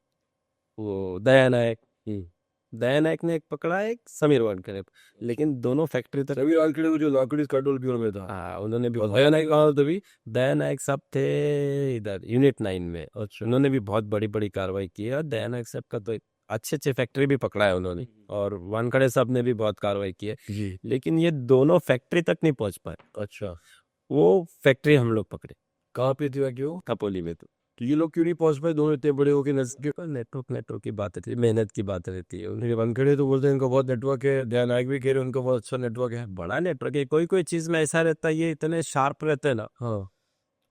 वो दया नायक,
हम्म।
दया नायक ने एक पकड़ा, एक समीर वानखड़े, लेकिन दोनों फैक्ट्री तक,
सभी वानखेड़े को जो लाकड़ी कंट्रोल ब्यूरो में था।
हाँ उन्होंने भी
और भैया नहीं कहा तभी।
दया नायक साहब थे इधर यूनिट 9 में,
अच्छा।
उन्होंने भी बहुत बड़ी बड़ी कार्रवाई की है, और दया नायक साहब का तो अच्छे अच्छे फैक्ट्री भी पकड़ा है उन्होंने, और वानखड़े साहब ने भी बहुत कार्रवाई की है,
जी।
लेकिन ये दोनों फैक्ट्री तक नहीं पहुंच पाए।
अच्छा।
वो फैक्ट्री हम लोग पकड़े
कहाँ पे थी क्यों?
खपोली में।
तो ये लोग क्यों नहीं पहुंच पाए, दोनों इतने बड़े होके नजदीक?
तो नेटवर्क की बात रहती है, मेहनत की बात रहती है,
ये वानखेड़े तो बोलते हैं इनका बहुत नेटवर्क है, दया नायक भी कह रहे हैं उनका बहुत अच्छा नेटवर्क है।
बड़ा नेटवर्क है, कोई कोई चीज में ऐसा रहता है, ये इतने शार्प रहते हैं ना,
हाँ।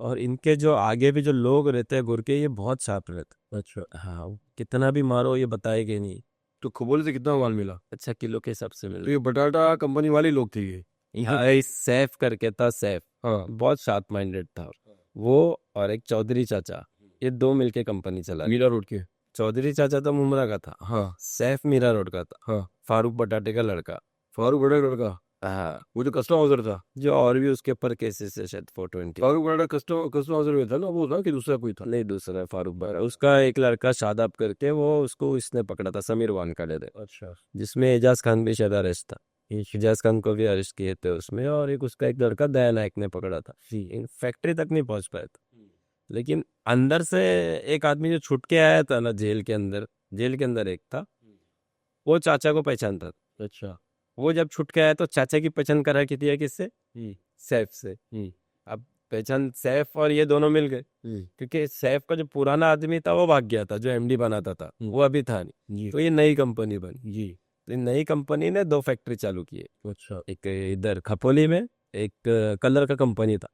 और इनके जो आगे भी जो लोग रहते हैं गुर के, ये बहुत शार्प रहते
अच्छा।
हैं। हाँ, वो कितना भी मारो ये बताएंगे नहीं।
तो खबोली से कितना माल मिला?
अच्छा, किलो के हिसाब से मिल
तो ये बटाटा कंपनी वाले लोग थे ये?
रहा। सैफ करके था, सैफ
हाँ।
बहुत शार्प माइंडेड था वो, और एक चौधरी चाचा, ये 2 मिलके कंपनी चला।
मीरा रोड के।
चौधरी चाचा तो मुमरा का था,
हाँ।
सैफ मीरा रोड का था,
हाँ।
फारूक बटाटे का लड़का।
फारूक बड़ा लड़का,
हाँ,
वो जो कस्टम ऑफिसर था।
जो और भी उसके ऊपर केसेस है शायद 420।
फारूक बड़ा कस्टम कस्टम ऑफिसर में था ना वो, था कि दूसरा कोई था?
नहीं, दूसरा है फारूक बड़ा, उसका एक लड़का शादाब करके, वो उसको इसने पकड़ा था, समीर वानखड़े थे,
अच्छा।
जिसमें एजाज खान भी शायद अरेस्ट था। एजाज खान को भी अरेस्ट किए थे उसमें, और एक उसका एक लड़का दया नायक ने पकड़ा था। इन फैक्ट्री तक नहीं पहुंच पाए थे, लेकिन अंदर से एक आदमी जो छुट के आया था ना जेल के अंदर, जेल के अंदर एक था, वो चाचा को पहचानता था।
अच्छा।
वो जब छुट के आया तो चाचा की पहचान करा की थी किससे, सैफ से। अब पहचान सैफ और ये दोनों मिल गए, क्योंकि सैफ का जो पुराना आदमी था वो भाग गया था, जो एमडी बनाता था वो अभी था नहीं,
जी।
तो ये नई कंपनी बनी।
जी।
तो नई कंपनी ने 2 फैक्ट्री चालू की है,
अच्छा।
एक इधर खपोली में, एक कलर का कंपनी था,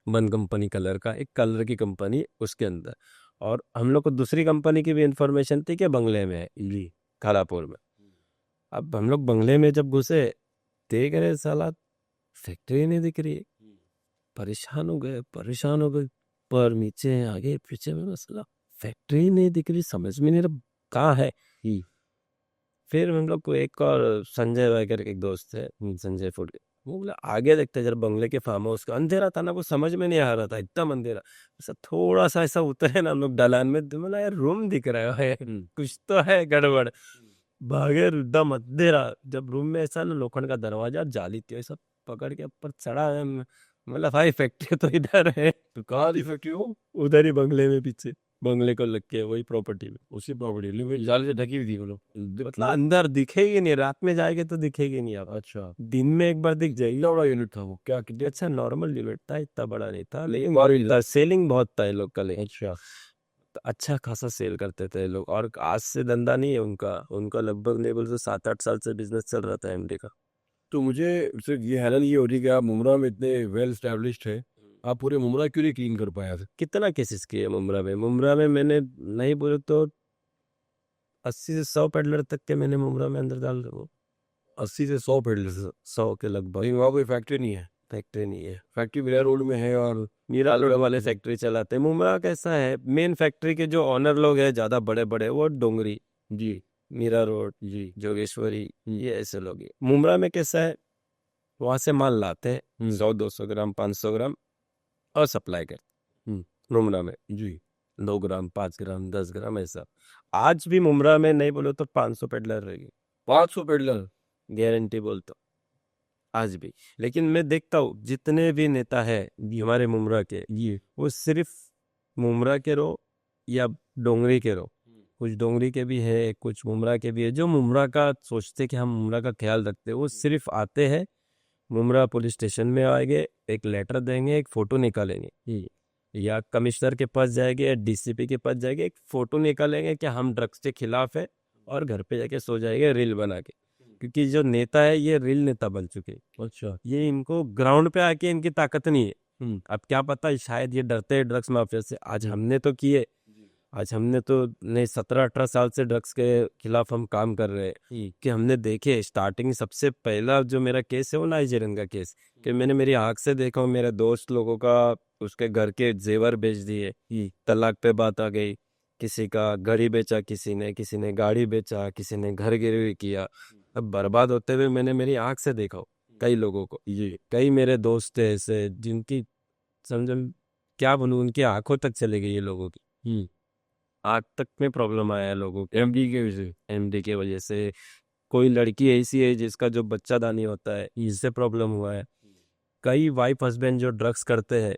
बन कंपनी कलर का, एक कलर की कंपनी उसके अंदर, और हम लोग को दूसरी कंपनी की भी इंफॉर्मेशन थी कि बंगले में है,
जी।
खालापुर में। अब हम लोग बंगले में जब घुसे, देख रहे साला फैक्ट्री नहीं दिख रही है, परेशान हो गए, परेशान हो गए, पर नीचे आगे पीछे में मसला, फैक्ट्री नहीं दिख रही, समझ में नहीं रहा कहाँ है। फिर हम लोग को एक और संजय भाई करके एक दोस्त है, संजय फूड, वो बोला आगे देखते जरा, बंगले के फार्म हाउस का अंधेरा था ना, वो समझ में नहीं आ रहा था, एकदम अंधेरा, ऐसा थोड़ा सा ऐसा उतरे ना हम लोग ढलान में, तो बोला यार रूम दिख रहा है, कुछ तो है गड़बड़। भागे एकदम अंधेरा, जब रूम में ऐसा ना लोखंड का दरवाजा, जाली थी, ऐसा पकड़ के ऊपर चढ़ा है, मतलब भाई फैक्ट्री तो इधर है।
तो कहाँ थी फैक्ट्री वो?
उधर ही बंगले में, पीछे बंगले को लग के वही प्रॉपर्टी में,
उसी प्रॉपर्टी जाल से ढकी हुई थी वो लोग?
मतलब अंदर दिखेगी नहीं, रात में जाएंगे तो दिखेगी नहीं आप,
अच्छा।
दिन में एक बार दिख जाएगी।
कितना बड़ा यूनिट था वो, क्या कितने?
अच्छा, नॉर्मल यूनिट था, इतना बड़ा नहीं था, लेकिन सेलिंग बहुत था ये लोग का।
अच्छा।
तो अच्छा खासा सेल करते थे लोग। और आज से धंधा नहीं है उनका, उनका लगभग नहीं बोल तो 7-8 साल से बिजनेस चल रहा था एमडी का।
तो मुझे सिर्फ ये हैरान ये हो रही है कि आप मुमरा में इतने वेल स्टैब्लिश्ड है, आप पूरे मुमरा क्यों नहीं क्लीन कर पाए आज?
कितना केसेस किए मुमरा में? मुमरा में मैंने नहीं बोले तो 80 से 100 पेडलर तक के मैंने मुमरा में अंदर डाल दो।
80 से 100 पेडलर्स?
100 के लगभग।
भाई वहाँ कोई फैक्ट्री नहीं है?
फैक्ट्री नहीं है।
फैक्ट्री मीरा रोड में है और
मीरा रोड वाले फैक्ट्री चलाते हैं। मुमरा कैसा है, मेन फैक्ट्री के जो ऑनर लोग हैं ज्यादा बड़े बड़े, वो डोंगरी,
जी
मीरा रोड,
जी
जोगेश्वरी, ये ऐसे लोग हैं। मुमरा में कैसा है, वहां से माल लाते हैं 100-200 ग्राम 500 ग्राम और सप्लाई करते
हम्म,
मुमरा में
जी
2 ग्राम 5 ग्राम 10 ग्राम ऐसा। आज भी मुमरा में नहीं बोलो तो 500 पेडलर रहेगी,
500 पेडलर?
गारंटी बोलता हूँ आज भी। लेकिन मैं देखता हूँ जितने भी नेता है हमारे मुमरा के,
ये
वो सिर्फ मुमरा के रो या डोंगरी के रो, कुछ डोंगरी के भी है कुछ मुमरा के भी है, जो मुमरा का सोचते कि हम मुमरा का ख्याल रखते हैं, वो सिर्फ आते हैं मुमरा पुलिस स्टेशन में आएंगे, एक लेटर देंगे, एक फोटो निकालेंगे, या कमिश्नर के पास जाएंगे या डीसीपी के पास जाएंगे, एक फोटो निकालेंगे कि हम ड्रग्स के खिलाफ है, और घर पे जाके सो जाएंगे रील बना के। क्योंकि जो नेता है ये रील नेता बन चुके हैं।
अच्छा।
ये इनको ग्राउंड पे आके इनकी ताकत नहीं है। अब क्या पता शायद ये डरते हैं ड्रग्स माफिया से। आज हमने तो किए, आज हमने तो नहीं 17-18 साल से ड्रग्स के खिलाफ हम काम कर रहे हैं कि हमने देखे स्टार्टिंग सबसे पहला जो मेरा केस है वो नाइजीरियन का केस, कि मैंने मेरी आंख से देखा हूँ मेरे दोस्त लोगों का उसके घर के जेवर बेच दिए, तलाक पे बात आ गई, किसी का घड़ी बेचा, किसी ने गाड़ी बेचा, किसी ने घर गिरवी किया। अब बर्बाद होते हुए मैंने मेरी आंख से देखा हो कई लोगों को।
ये
कई मेरे दोस्त थे ऐसे जिनकी समझ क्या बोलूं, उनकी आंखों तक चली गई ये लोगों की, आँख तक में प्रॉब्लम आया है लोगों को
एमडी के वजह से?
एमडी के वजह से। कोई लड़की ऐसी है जिसका जो बच्चादानी होता है इससे प्रॉब्लम हुआ है। कई वाइफ हस्बैंड जो ड्रग्स करते हैं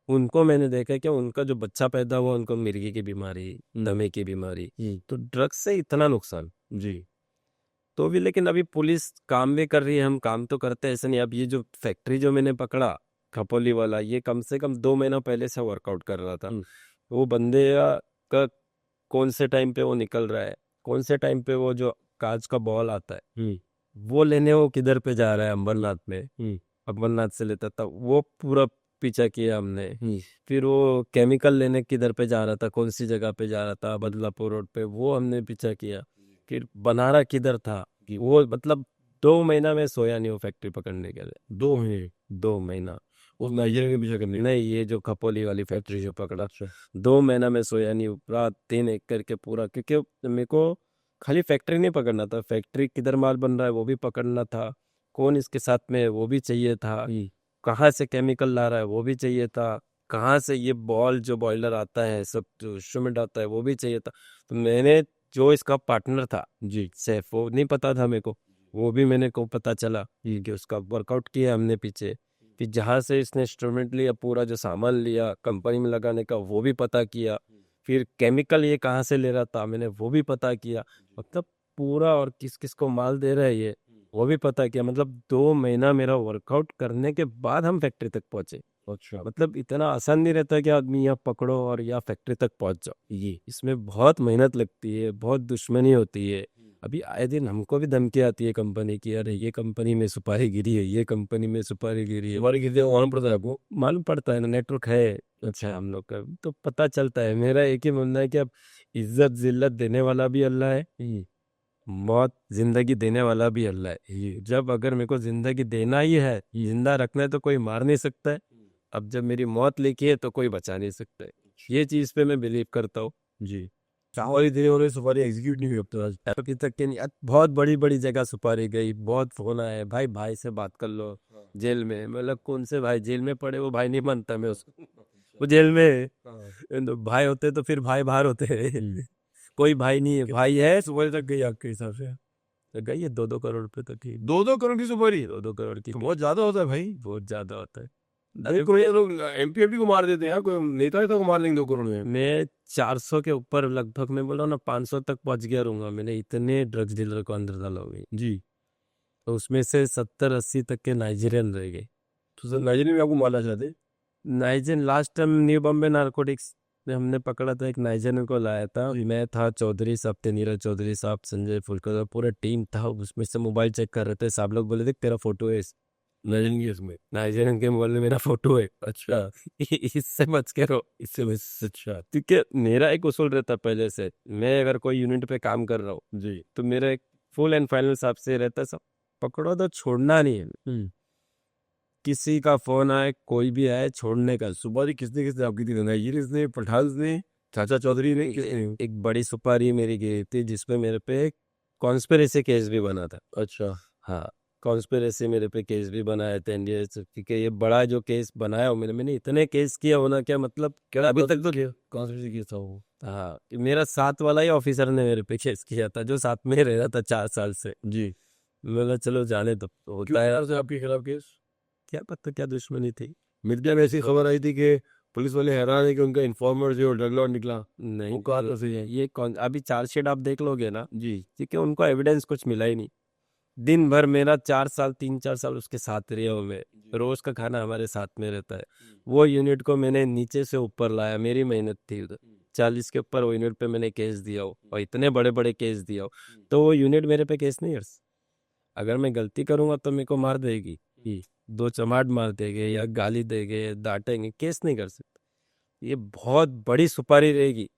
उनको मैंने देखा है कि उनका जो बच्चा पैदा हुआ उनको मिर्गी की बीमारी, दमे की बीमारी। तो ड्रग्स से इतना नुकसान
जी
तो भी, लेकिन अभी पुलिस काम भी कर रही है, हम काम तो करते हैं ऐसा नहीं। अब ये जो फैक्ट्री जो मैंने पकड़ा खपोली वाला, ये कम से कम 2 महीना पहले से वर्कआउट कर रहा था। वो बंदे का कौन से टाइम पे वो निकल रहा है, कौन से टाइम पे वो जो कांच का बॉल आता है वो लेने वो किधर पे जा रहा है, अंबरनाथ में, अंबरनाथ से लेता था वो पूरा पीछा किया हमने। फिर वो केमिकल लेने किधर पे जा रहा था, कौन सी जगह पे जा रहा था, बदलापुर रोड पे, वो हमने पीछा किया। फिर बना रहा किधर था कि वो, मतलब 2 महीना में सोया नहीं वो फैक्ट्री पकड़ने के लिए।
2 महीने?
2 महीना
उस नाइजीरिया के पीछे करने?
नहीं, ये जो खपोली वाली फैक्ट्री जो पकड़ा 2 महीना में सोया नहीं, रात 3 एक करके पूरा। क्योंकि मेरे को खाली फैक्ट्री नहीं पकड़ना था, फैक्ट्री किधर माल बन रहा है वो भी पकड़ना था, कौन इसके साथ में है वो भी चाहिए था, कहाँ से केमिकल ला रहा है वो भी चाहिए था, कहाँ से ये बॉल जो बॉयलर आता है सब जो इंस्ट्रूमेंट आता है वो भी चाहिए था। तो मैंने जो इसका पार्टनर था
जी
सेफ, वो नहीं पता था मेरे को, वो भी मैंने को पता चला कि उसका वर्कआउट किया हमने पीछे। फिर जहाँ से इसने इंस्ट्रूमेंट लिया, पूरा जो सामान लिया कंपनी में लगाने का वो भी पता किया। फिर केमिकल ये कहाँ से ले रहा था मैंने वो भी पता किया। मतलब पूरा, और किस किस को माल दे रहा है ये वो भी पता किया। मतलब 2 महीना मेरा वर्कआउट करने के बाद हम फैक्ट्री तक पहुंचे।
अच्छा।
मतलब इतना आसान नहीं रहता कि आदमी यहाँ पकड़ो और यहाँ फैक्ट्री तक पहुंच जाओ, ये इसमें बहुत मेहनत लगती है, बहुत दुश्मनी होती है। अभी आए दिन हमको भी धमकी आती है कंपनी की, अरे ये कंपनी में सुपारी गिरी है, ये कंपनी में सुपारी गिरी है।
हमारे कितने मालूम पड़ता है आपको?
मालूम पड़ता है ना, नेटवर्क है अच्छा हम लोग का, तो पता चलता है। मेरा एक ही मानना है कि अब इज्जत जिल्लत देने वाला भी अल्लाह है, मौत जिंदगी देने वाला भी अल्लाह है। जब अगर मेरे को जिंदगी देना ही है, जिंदा रखना है, तो कोई मार नहीं सकता है। अब जब मेरी मौत लिखी है तो कोई बचा नहीं सकता है। ये चीज पे मैं बिलीव करता हूँ।
जी हमारी देने वाले सफारी एग्जीक्यूट नहीं हुई अब तक?
अभी तक के नहीं। बहुत बड़ी बड़ी जगह सुपारी गई, बहुत फोन आए, भाई भाई से बात कर लो जेल में। मतलब कौन से भाई जेल में पड़े, वो भाई नहीं मानता मैं उसको, वो जेल में है। तो भाई होते तो फिर भाई बाहर होते हैं, कोई भाई नहीं है, भाई है।
सुपारी तक गई आपके हिसाब से?
तो गई है 2-2 करोड़ रुपए तक की।
2-2 करोड़ की सुपारी?
2-2 करोड़ की
तो बहुत ज्यादा होता है भाई।
बहुत ज्यादा होता है।
अरे कोई ये लोग एमपी को मार देते हैं, कोई नेता को मार लेंगे 2 करोड़ में?
मैं 400 के ऊपर लगभग, मैं बोल रहा हूँ ना 500 तक पहुंच गया रहूंगा। मैंने इतने ड्रग्स डीलर को अंदर डाला हो गई,
जी।
तो उसमें से 70-80 तक के नाइजीरियन रह गए।
तो सर नाइजीरिया में आपको मारना चाहते?
Nigerian last time new Bombay narcotics हमने पकड़ा था, एक नाइजीरियन को लाया था। मैं था, चौधरी साहब थे, नीरज चौधरी साहब, संजय फुलकर, पूरा टीम था। उसमें से मोबाइल चेक कर रहे थे, सब लोग बोले थे तेरा फोटो है
नाइजीरियन की इसमें।
नाइजीरियन के मोबाइल में मेरा फोटो है।
अच्छा।
इससे बच के रहो।
इससे बस। अच्छा।
क्योंकि मेरा एक उसूल रहता पहले से, मैं अगर कोई यूनिट पे काम कर रहा हूँ
जी।
तो मेरा एक फुल एंड फाइनल साहब से रहता है, सब पकड़ो तो छोड़ना नहीं है। किसी का फोन आए, कोई भी आए, छोड़ने का।
सुपारी किसने आपकी थी? नाइजीरियंस ने, पठान ने, चाचा चौधरी ने, किसने?
एक बड़ी सुपारी मेरी गई थी जिसपे मेरे पे कॉन्स्पिरेसी केस भी बना था।
अच्छा।
हाँ, कॉन्स्पिरेसी मेरे पे केस भी बनाए थे इंडिया से, क्योंकि ये बड़ा जो केस बनाया हो मैंने इतने केस किया होना, क्या मतलब, क्या अभी तक तो।
कौन सा केस था वो?
हाँ, मेरा साथ वाला ही ऑफिसर ने मेरे पे केस किया था, जो साथ में रह रहा था 4 साल से।
जी।
मैंने चलो जाने तो होता
क्यों
है,
यार से आपके खिलाफ केस?
क्या पता क्या दुश्मनी थी।
मीडिया में ऐसी खबर आई थी कि पुलिस वाले हैरान है कि उनका इन्फॉर्मर जो ड्रग लॉर्ड निकला।
नहीं,
वो कहा था सही है।
ये कौन, अभी चार्जशीट आप देख लोगे ना,
जी।
क्योंकि उनको एविडेंस कुछ मिला ही नहीं। दिन भर मेरा 4 साल, 3-4 साल उसके साथ रहा हूँ मैं, रोज का खाना हमारे साथ में रहता है। वो यूनिट को मैंने नीचे से ऊपर लाया, मेरी मेहनत थी उधर। 40 के ऊपर वो यूनिट पे मैंने केस दिया हो, और इतने बड़े बड़े केस दिया हो, तो वो यूनिट मेरे पे केस नहीं कर सकती। अगर मैं गलती करूंगा तो मेरे को मार देगी, दो चमाट मार देंगे या गाली देंगे, डांटेंगे, केस नहीं कर सकते। ये बहुत बड़ी सुपारी रहेगी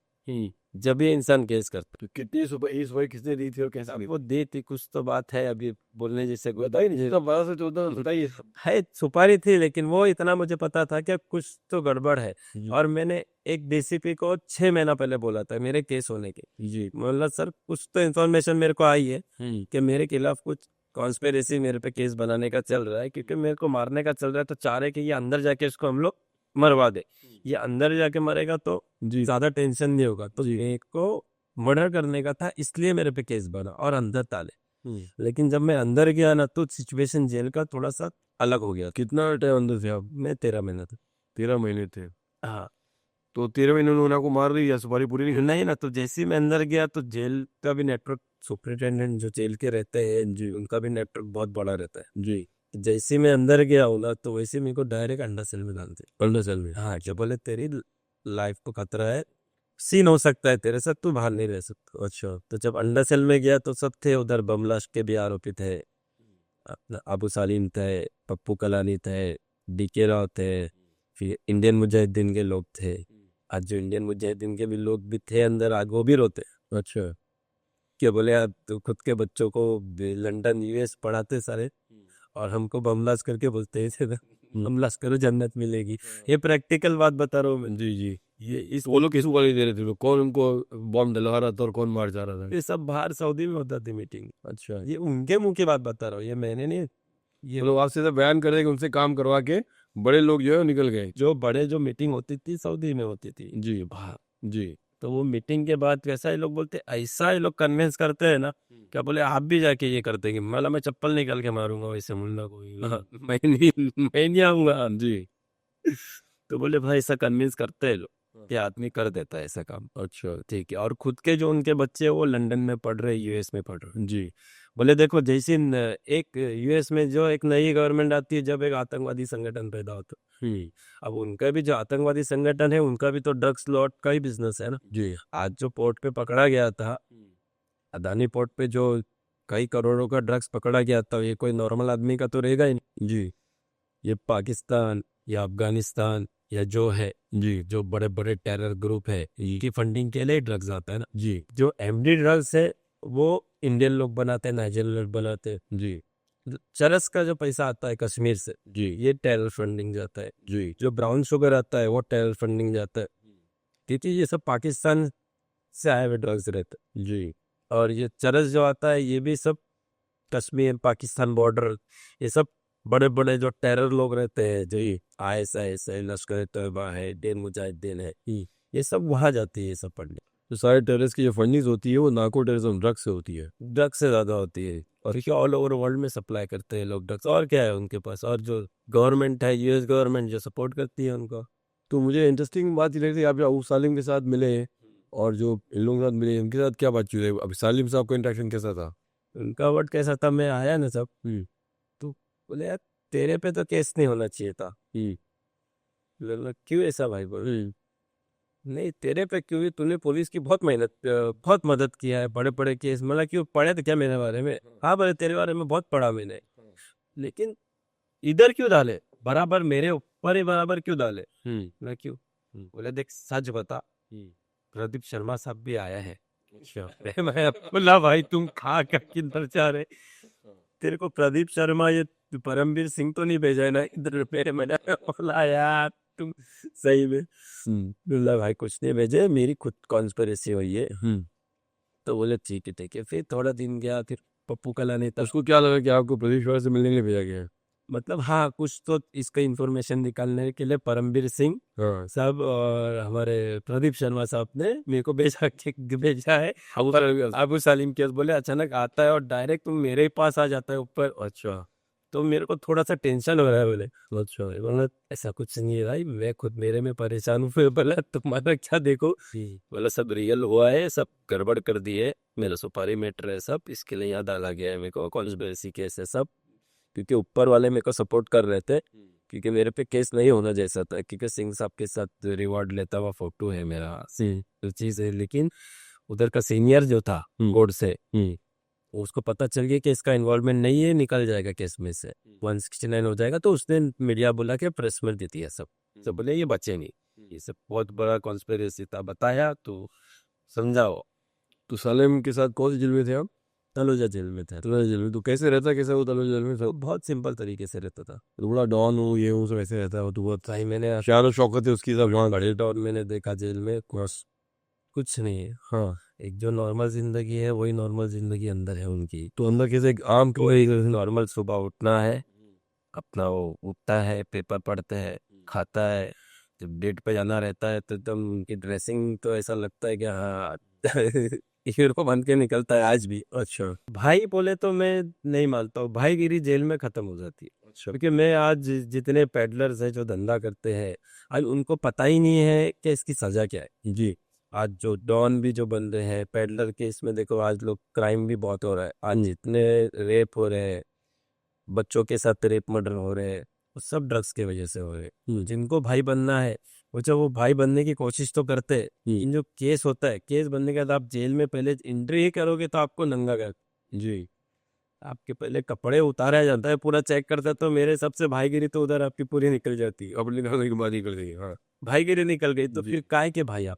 जब ये इंसान केस करता।
तो कितनी सुपारी किसने दी थी और कैसे दी?
वो दी थी, कुछ तो बात है अभी बोलने जैसे
बताइए नहीं, जितना 12 से 14 बताइए।
है। सुपारी थी, लेकिन वो इतना मुझे पता था कि कुछ तो गड़बड़ है। और मैंने एक डीसीपी को 6 महीना पहले बोला था मेरे केस होने के।
जी।
मतलब सर, कुछ तो इन्फॉर्मेशन मेरे को आई है कि मेरे खिलाफ कुछ कॉन्स्पिरेसी, मेरे पे केस बनाने का चल रहा है, क्योंकि मेरे को मारने का चल रहा है। तो चाह रहे कि ये अंदर जाके इसको हम लोग मरवा दे। ये अंदर जाके मरेगा तो
जी।
ज्यादा टेंशन नहीं होगा। तो
जी।
एक को मर्डर करने का था, इसलिए मेरे पे केस बना और अंदर ताले। लेकिन जब मैं अंदर गया ना, तो सिचुएशन जेल का थोड़ा सा अलग हो गया।
कितना टाइम अंदर थे आप?
मैं 13 महीना था।
13 महीने थे।
हाँ।
तो 13 महीने उन्होंने आपको मार दी या सुपारी पूरी नहीं?
नहीं ना, तो जैसे ही मैं अंदर गया तो जेल का भी नेटवर्क, सुपरिटेंडेंट जो जेल के रहते हैं जी, उनका भी नेटवर्क बहुत बड़ा रहता है।
जी।
जैसे ही मैं अंदर गया हूँ ना, तो वैसे ही मेरे को डायरेक्ट अंडर सेल में डालते।
अंडर सेल में?
हाँ, जो बोले तेरी लाइफ को खतरा है, सीन हो सकता है तेरे साथ, तू बाहर नहीं रह सकता।
अच्छा।
तो जब अंडर सेल में गया तो सब थे उधर, बम ब्लास्ट के भी आरोपी थे, अपना अबू सालिम थे, पप्पू कलानी थे, डीके राव थे, फिर इंडियन मुजाहिदीन के लोग थे। आज जो इंडियन मुजाहिदीन के भी लोग भी थे अंदर, आज वो भी रोते।
अच्छा।
क्या बोले, आप तो खुद के बच्चों को लंदन यूएस पढ़ाते सारे, और हमको बम ब्लास्ट करके बोलते थे ना, बम ब्लास्ट करो जन्नत मिलेगी। ये प्रैक्टिकल बात बता रहा हूँ मैं।
जी। जी। ये इस वो लोग किसको गाली दे रहे थे? लोग कौन उनको बॉम्ब डलवा रहा था और कौन मार जा रहा था?
ये सब बाहर सऊदी में होता थी मीटिंग।
अच्छा।
ये उनके मुंह की बात बता रहा हूँ, ये मैंने नहीं। ये
वो लोग आपसे तो बयान कर रहे कि उनसे काम करवा के बड़े लोग जो है वो निकल गए।
जो बड़े जो मीटिंग होती थी सऊदी में होती थी।
जी।
हाँ।
जी।
तो वो मीटिंग के बाद कैसा ये लोग बोलते, ऐसा ये लोग कन्विंस करते हैं ना, क्या बोले आप भी जाके ये कर देंगे। मतलब मैं चप्पल निकाल के मारूंगा वैसे मुल्ला को ही। मैं नहीं आऊंगा जी। तो बोले भाई ऐसा कन्विंस करते हैं लोग कि आदमी कर देता है ऐसा काम।
अच्छा।
ठीक है, और खुद के जो उनके बच्चे हैं, वो लंदन में पढ़ रहे, यूएस में पढ़ रहे।
जी।
बोले देखो, जैसे एक यूएस में जो एक नई गवर्नमेंट आती है, जब एक आतंकवादी संगठन पैदा होता है, अब उनका भी जो आतंकवादी संगठन है, उनका भी तो ड्रग्स लॉट का ही बिजनेस है ना।
जी।
आज जो पोर्ट पे पकड़ा गया था, अदानी पोर्ट पे जो कई करोड़ों का ड्रग्स पकड़ा गया था, ये कोई नॉर्मल आदमी का तो रहेगा ही नहीं।
जी।
ये पाकिस्तान या अफगानिस्तान या जो है जी, जो बड़े बड़े टेरर ग्रुप है, इनकी फंडिंग के लिए ड्रग्स आता है ना
जी।
जो एमडी ड्रग्स है, वो इंडियन लोग बनाते हैं, नाइजीरियन लोग बनाते हैं।
जी।
चरस का जो पैसा आता है कश्मीर से,
जी।
ये टेरर फंडिंग जाता है।
जी।
जो ब्राउन शुगर आता है, वो टेरर फंडिंग जाता है, क्योंकि ये सब पाकिस्तान से आए हुए ड्रग्स रहते हैं।
जी।
और ये चरस जो आता है, ये भी सब कश्मीर, पाकिस्तान बॉर्डर, ये सब बड़े बड़े जो टेरर लोग रहते हैं, जो आईएसआईएस है, लश्कर तैयबा है, डेन मुजाहिदीन है, ये सब वहां जाती है ये सब पढ़ने।
तो सारे टेररिस्ट की जो फंडिंग होती है वो नार्को टेररिज्म ड्रग्स से होती है।
ड्रग्स से ज्यादा होती है, और क्या ऑल ओवर वर्ल्ड में सप्लाई करते हैं लोग ड्रग्स। और क्या है उनके पास, और जो गवर्नमेंट है, यूएस गवर्नमेंट जो सपोर्ट करती है उनको।
तो मुझे इंटरेस्टिंग बात ये लगी, आप अबू सालिम के साथ मिले और जो इन लोगों के साथ मिले, उनके साथ क्या बातचीत है? अभी सालिम साहब का इंटरेक्शन कैसा था?
उनका वर्ड कैसा था, मैं आया ना सब, तो बोले यार तेरे पे तो केस नहीं होना चाहिए था। बोला, क्यों ऐसा भाई बोल? नहीं तेरे पे क्यों भी, तूने पुलिस की बहुत मेहनत बहुत मदद किया है, बड़े बड़े केस मतलब क्यों पढ़े तो क्या मेरे बारे में? हाँ बोले तेरे बारे में बहुत पढ़ा मैंने, लेकिन इधर क्यों डाले बराबर, मेरे ऊपर ही बराबर क्यों डाले? बोला क्यों? बोले देख सच बता, प्रदीप शर्मा साहब भी आया है। अच्छा मैं बोला भाई तुम खा कर किधर जा रहे? तेरे को प्रदीप शर्मा ये परमवीर सिंह तो नहीं भेजा है ना इधर? मैंने बोला यार तुम सही में, बोला भाई कुछ नहीं भेजे, मेरी खुद कॉन्स्पिरेसी हुई है। तो बोले ठीक है। फिर थोड़ा दिन गया, फिर पप्पू कलानी तक,
उसको क्या लगा कि आपको प्रदीप शर्मा से मिलने के लिए भेजा गया है?
मतलब हाँ कुछ तो इसका इंफॉर्मेशन निकालने के लिए परमवीर सिंह
हाँ,
साहब और हमारे प्रदीप शर्मा साहब ने मेरे को भेजा है।
अबू
पर
सलीम
अबू सलीम केस बोले अचानक आता है और डायरेक्ट तुम मेरे ही पास आ जाता है ऊपर।
अच्छा,
तो मेरे को थोड़ा सा टेंशन हो रहा है। बोले
अच्छा,
बोला ऐसा कुछ नहीं है भाई, मैं खुद मेरे में परेशान हूँ। फिर बोला तुम्हारा क्या देखो, बोला सब रियल हुआ है, सब गड़बड़ कर दी है, मेरा सुपारी मैटर है सब, इसके लिए यहाँ डाला गया है मेरे को, कॉन्स्पिरेसी केस है सब, क्योंकि ऊपर वाले मेरे को सपोर्ट कर रहे थे, क्योंकि मेरे पे केस नहीं होना जैसा था, क्योंकि सिंह साहब के साथ रिवॉर्ड लेता हुआ फोटो है मेरा, तो चीज है। लेकिन उधर का सीनियर जो था कोर्ट से, उसको पता चल गया कि इसका इन्वॉल्वमेंट नहीं है, निकल जाएगा केस में से, 169 हो जाएगा। तो उसने मीडिया बुला के प्रेस में दी थी ये सब, सब बोले ये बचे नहीं, ये सब बहुत बड़ा कॉन्स्पिरेसी था, बताया तो समझाओ।
तो सालेम के साथ कौन सी जेल में थे आप?
तलोजा जेल में था।
तलोजा जेल में। तो कैसे रहता, कैसे वो तलोजा जेल में
तो
सब?
बहुत सिंपल तरीके से रहता था
थोड़ा डॉन हूँ ये हूँ सब ऐसे रहता है वो? तो बहुत
भाई। मैंने
शान और शौकत है उसकी सब जहाँ
बड़े टॉन मैंने देखा जेल में,
बस।
कुछ नहीं है।
हाँ,
एक जो नॉर्मल जिंदगी है वही नॉर्मल जिंदगी अंदर है उनकी।
तो अंदर कैसे एक आम
तो वही नॉर्मल सुबह उठना है, अपना वो उठता है, पेपर पढ़ते हैं, खाता है, जब डेट पे जाना रहता है तो एकदम उनकी ड्रेसिंग तो ऐसा लगता है कि हाँ हीरो बन के निकलता है आज भी।
अच्छा,
भाई बोले तो मैं नहीं मानता हूँ, भाईगिरी जेल में खत्म हो जाती है।
अच्छा,
क्योंकि मैं आज जितने पेडलर्स हैं जो धंधा करते हैं, आज उनको पता ही नहीं है कि इसकी सजा क्या है।
जी,
आज जो डॉन भी जो बन रहे हैं पेडलर के, इसमें देखो आज लोग क्राइम भी बहुत हो रहा है, आज जितने रेप हो रहे हैं, बच्चों के साथ रेप मर्डर हो रहे हैं, वो सब ड्रग्स की वजह से हो रहे हैं। जिनको भाई बनना है वो जब वो भाई बनने की कोशिश तो करते हैं, इन जो केस होता है, केस बनने के बाद आप जेल में पहले एंट्री ही करोगे तो आपको नंगा कर,
जी,
आपके पहले कपड़े उतारा जाता है, पूरा चेक करता है। तो मेरे सबसे भाईगिरी तो उधर आपकी पूरी निकल जाती है।
अपनी निकलने की बात ही कर देंगे। हाँ,
भाईगिरी निकल गई तो
जी,
फिर काय के भाई आप?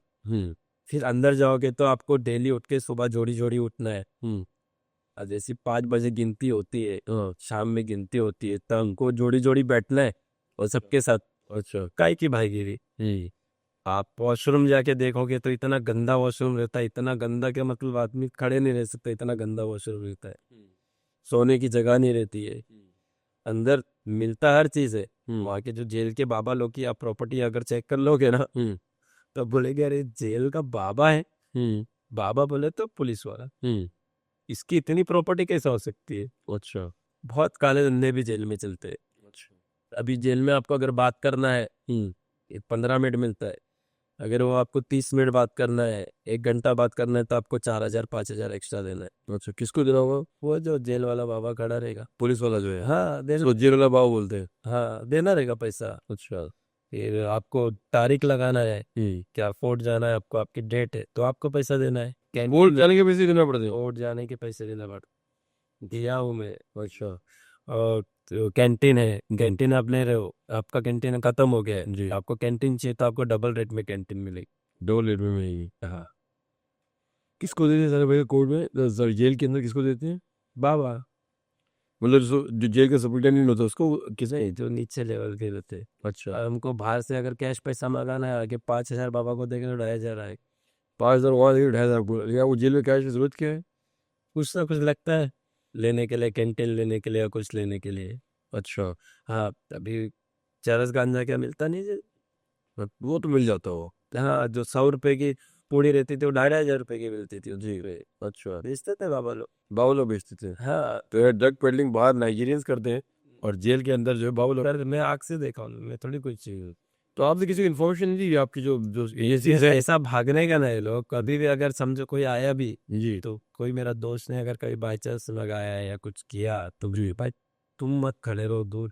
फिर अंदर जाओगे तो आपको डेली उठ के सुबह जोड़ी जोड़ी उठना है। और जैसी 5 बजे गिनती होती है, शाम में गिनती होती है, तब हमको जोड़ी जोड़ी बैठना है और सबके साथ।
अच्छा,
काय की भाईगिरी? आप वॉशरूम जाके देखोगे तो इतना गंदा वॉशरूम रहता है, इतना गंदा क्या मतलब आदमी खड़े नहीं रह सकता, इतना गंदा वॉशरूम रहता है। सोने की जगह नहीं रहती है, अंदर मिलता हर चीज है। वहाँ के जो जेल के बाबा लोग की आप प्रॉपर्टी अगर चेक कर लोगे ना, तो बोलेगे अरे जेल का बाबा है। बाबा बोले तो पुलिस वाला, इसकी इतनी प्रॉपर्टी कैसे हो सकती है?
अच्छा,
बहुत काले धंधे भी जेल में चलते हैं।
अच्छा,
अभी जेल में आपको अगर बात करना है, 15 मिनट मिलता है, अगर वो आपको 30 मिनट बात करना है, 1 घंटा बात करना है, तो आपको 4,000 5,000 एक्स्ट्रा देना है।
अच्छा, किसको देना होगा?
वो जो जेल वाला बाबा खड़ा रहेगा,
पुलिस वाला जो है?
हाँ देना,
तो जेल वाला बाबू बोलते हैं?
हाँ देना रहेगा पैसा।
अच्छा,
फिर आपको तारीख लगाना है, क्या कोर्ट जाना है आपको, आपकी डेट है तो आपको पैसा देना है।
वोट जाने के पैसे देना पड़ते हैं?
कोर्ट जाने के पैसे देना पड़ता, दिया हूँ मैं।
अच्छा,
और तो कैंटीन है, कैंटीन आप ले रहे हो, आपका कैंटीन खत्म हो गया है,
जी,
आपको कैंटीन चाहिए तो आपको डबल रेट में कैंटीन मिलेगी।
डबल रेट में मिलेगी।
हाँ
किसको देते हैं सारे भैया कोर्ट में, सॉरी जेल के अंदर किसको देते हैं?
बाबा,
मतलब जो जेल का सुपरिटेंडेंट होता है उसको किसे?
नहीं जो नीचे लेवल के रहते हैं।
अच्छा,
और हमको बाहर से अगर कैश पैसा मंगाना है, आगे 5,000 बाबा को देकर 2,500 आए।
5,000 वहाँ देकर 2,500 आपको, या वो जेल में कैश की जरूरत क्या है?
कुछ ना कुछ लगता है लेने के लिए, कैंटीन लेने के लिए या कुछ लेने के लिए।
अच्छा,
हाँ अभी चरस गांजा क्या मिलता नहीं जी?
वो तो मिल जाता हो।
हाँ जो 100 रुपए की पूड़ी रहती थी वो 2,500 रुपए की मिलती थी
जी,
जी।
अच्छा,
बेचते थे बाबा लोग।
बाबू बेचते थे?
हाँ
तो ये ड्रग पेडलिंग बाहर नाइजीरियंस करते हैं और जेल के अंदर जो है बाबू
सर मैं आग से देखा हूँ, मैं थोड़ी कुछ चीज।
तो आपने किसी को इन्फॉर्मेशन नहीं दी आपकी जो जो
ये चीज ऐसा भागने का नहीं, लोग कभी भी अगर समझो कोई आया भी,
जी,
तो कोई मेरा दोस्त ने अगर कभी बाई चांस लगाया है या कुछ किया तो
जी,
भाई तुम मत खड़े रहो दूर,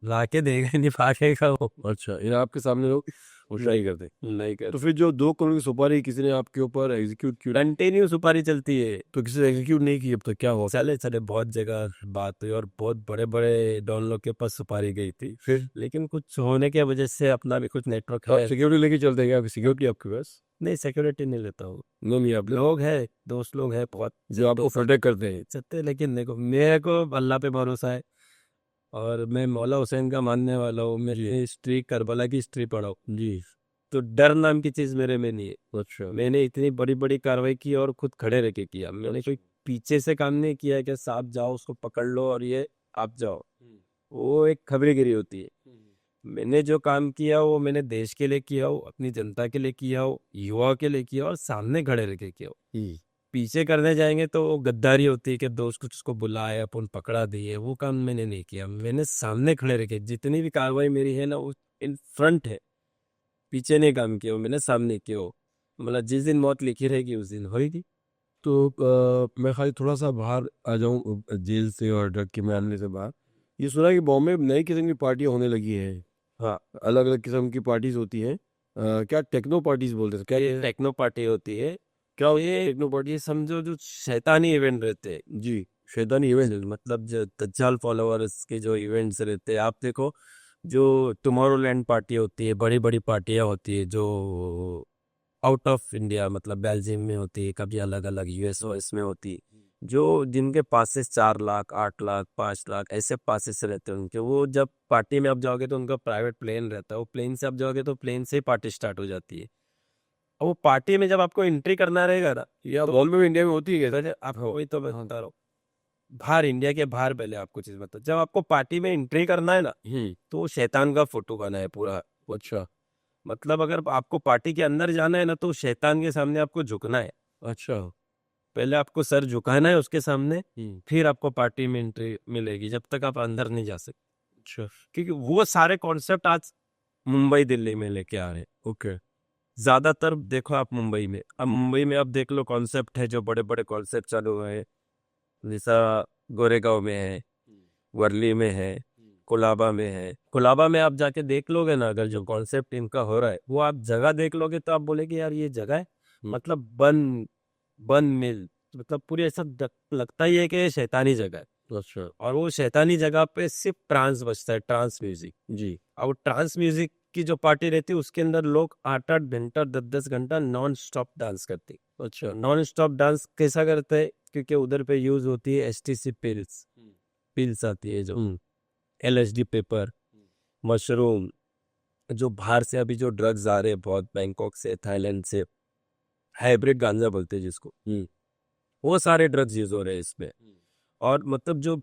लाके देगा नहीं, भागेगा वो।
अच्छा, ये आपके सामने लोग वो नहीं करते।
नहीं कर
तो फिर जो 2 करोड़ की सुपारी किसी ने आपके ऊपर एग्जीक्यूट की,
कंटिन्यू सुपारी चलती है।
तो किसी ने एग्जीक्यूट नहीं की अब तक, क्या हुआ?
चले चले बहुत जगह बात हुई और बहुत बड़े बड़े डॉन लोग के पास सुपारी गई थी,
फिर
लेकिन कुछ होने की वजह से अपना भी कुछ नेटवर्क है।
सिक्योरिटी लेके चलते हैं क्या? सिक्योरिटी आपके पास
नहीं, सिक्योरिटी नहीं लेता हूँ।
नो नहीं आप
लोग है, दोस्त लोग है बहुत
जो आपको प्रोटेक्ट करते हैं?
सकते, लेकिन देखो मेरे को अल्लाह पे भरोसा है और मैं मौला हुसैन का मानने वाला हूँ। मेरी हिस्ट्री करबला की हिस्ट्री पढ़ाओ
जी।
तो डर नाम की चीज मेरे में नहीं है।
अच्छा।
मैंने इतनी बड़ी बड़ी कार्रवाई की और खुद खड़े रह के किया। मैंने कोई पीछे से काम नहीं किया कि साहब जाओ उसको पकड़ लो और ये आप जाओ, वो एक खबरीगिरी होती है। मैंने जो काम किया वो मैंने देश के लिए किया हो, अपनी जनता के लिए किया हो, युवा के लिए किया और सामने खड़े रह के किया हो। पीछे करने जाएंगे तो वो गद्दारी होती है कि दोस्त कुछ उसको बुलाए अपन पकड़ा दिए, वो काम मैंने नहीं किया। मैंने सामने खड़े रह के जितनी भी कार्रवाई मेरी है ना वो इन फ्रंट है, पीछे नहीं काम किया, मैंने सामने किया हो। मतलब जिस दिन मौत लिखी रहेगी उस दिन होगी।
तो मैं खाली थोड़ा सा बाहर आ जाऊं जेल से और ड्रग के मामले से बाहर। ये सुना कि बॉम्बे में नई किस्म की पार्टियां होने लगी हैं।
हाँ,
अलग अलग किस्म की पार्टीज होती हैं। क्या टेक्नो पार्टीज बोलते हैं क्या
ये
ये?
टेक्नो पार्टी होती है।
क्या होती
ये
है टेक्नो पार्टी?
ये समझो जो शैतानी इवेंट रहते हैं।
जी। शैतानी इवेंट।
मतलब जो दज्जाल फॉलोअर्स के जो इवेंट्स रहते हैं, आप देखो जो टुमारोलैंड पार्टी होती है, बड़ी बड़ी पार्टियां होती है जो आउट ऑफ इंडिया मतलब बेल्जियम में होती है, कभी अलग अलग यूएस में होती है, जो जिनके पासेस 4 लाख 8 लाख 5 लाख ऐसे पासेस रहते हैं उनके, वो जब पार्टी में आप जाओगे तो उनका प्राइवेट प्लेन रहता है, वो प्लेन से आप जाओगे तो प्लेन से ही पार्टी स्टार्ट हो जाती है। और वो पार्टी में जब आपको एंट्री करना रहेगा ना,
या बॉम्बे में इंडिया में होती है क्या?
पहले आप वही तो मैं बता रहा हूँ, बाहर इंडिया के बाहर पहले आपको चीज बता, जब आपको पार्टी में एंट्री करना है ना तो वो शैतान का फोटो बना है पूरा।
अच्छा।
मतलब अगर आपको पार्टी के अंदर जाना है ना तो शैतान के सामने आपको झुकना है।
अच्छा।
पहले आपको सर झुकाना है उसके सामने, फिर आपको पार्टी में एंट्री मिलेगी, जब तक आप अंदर नहीं जा सकते।
अच्छा।
क्योंकि वो सारे कॉन्सेप्ट आज मुंबई दिल्ली में लेके आ रहे हैं।
ओके।
ज्यादातर देखो आप मुंबई में, अब मुंबई में आप देख लो कॉन्सेप्ट है, जो बड़े बड़े कॉन्सेप्ट चालू हुए हैं, जैसा गोरेगांव में है, वर्ली में है, कोलाबा में है। कोलाबा में आप जाके देख लोगे ना, अगर जो कॉन्सेप्ट इनका हो रहा है वो आप जगह देख लोगे तो आप बोलेगे यार ये जगह है, मतलब बन बन मिल, मतलब पूरी ऐसा लगता ही है कि ये शैतानी जगह है।
अच्छा।
और वो शैतानी जगह पे सिर्फ ट्रांस बजता है, ट्रांस म्यूजिक।
जी।
और ट्रांस म्यूजिक की जो पार्टी रहती है उसके अंदर लोग 8-8 घंटा 10-10 घंटा नॉन स्टॉप डांस करते हैं।
अच्छा।
नॉन स्टॉप डांस कैसा करते हैं? क्योंकि उधर पे यूज होती है एसटीसी पिल्स, पिल्स आती है जो एलएसडी पेपर, मशरूम, जो बाहर से अभी जो ड्रग्स आ रहे हैं बहुत, बैंकॉक से थाईलैंड से, हाइब्रिड गांजा बोलते हैं जिसको, वो सारे ड्रग्स यूज हो रहे हैं इसमें। और मतलब जो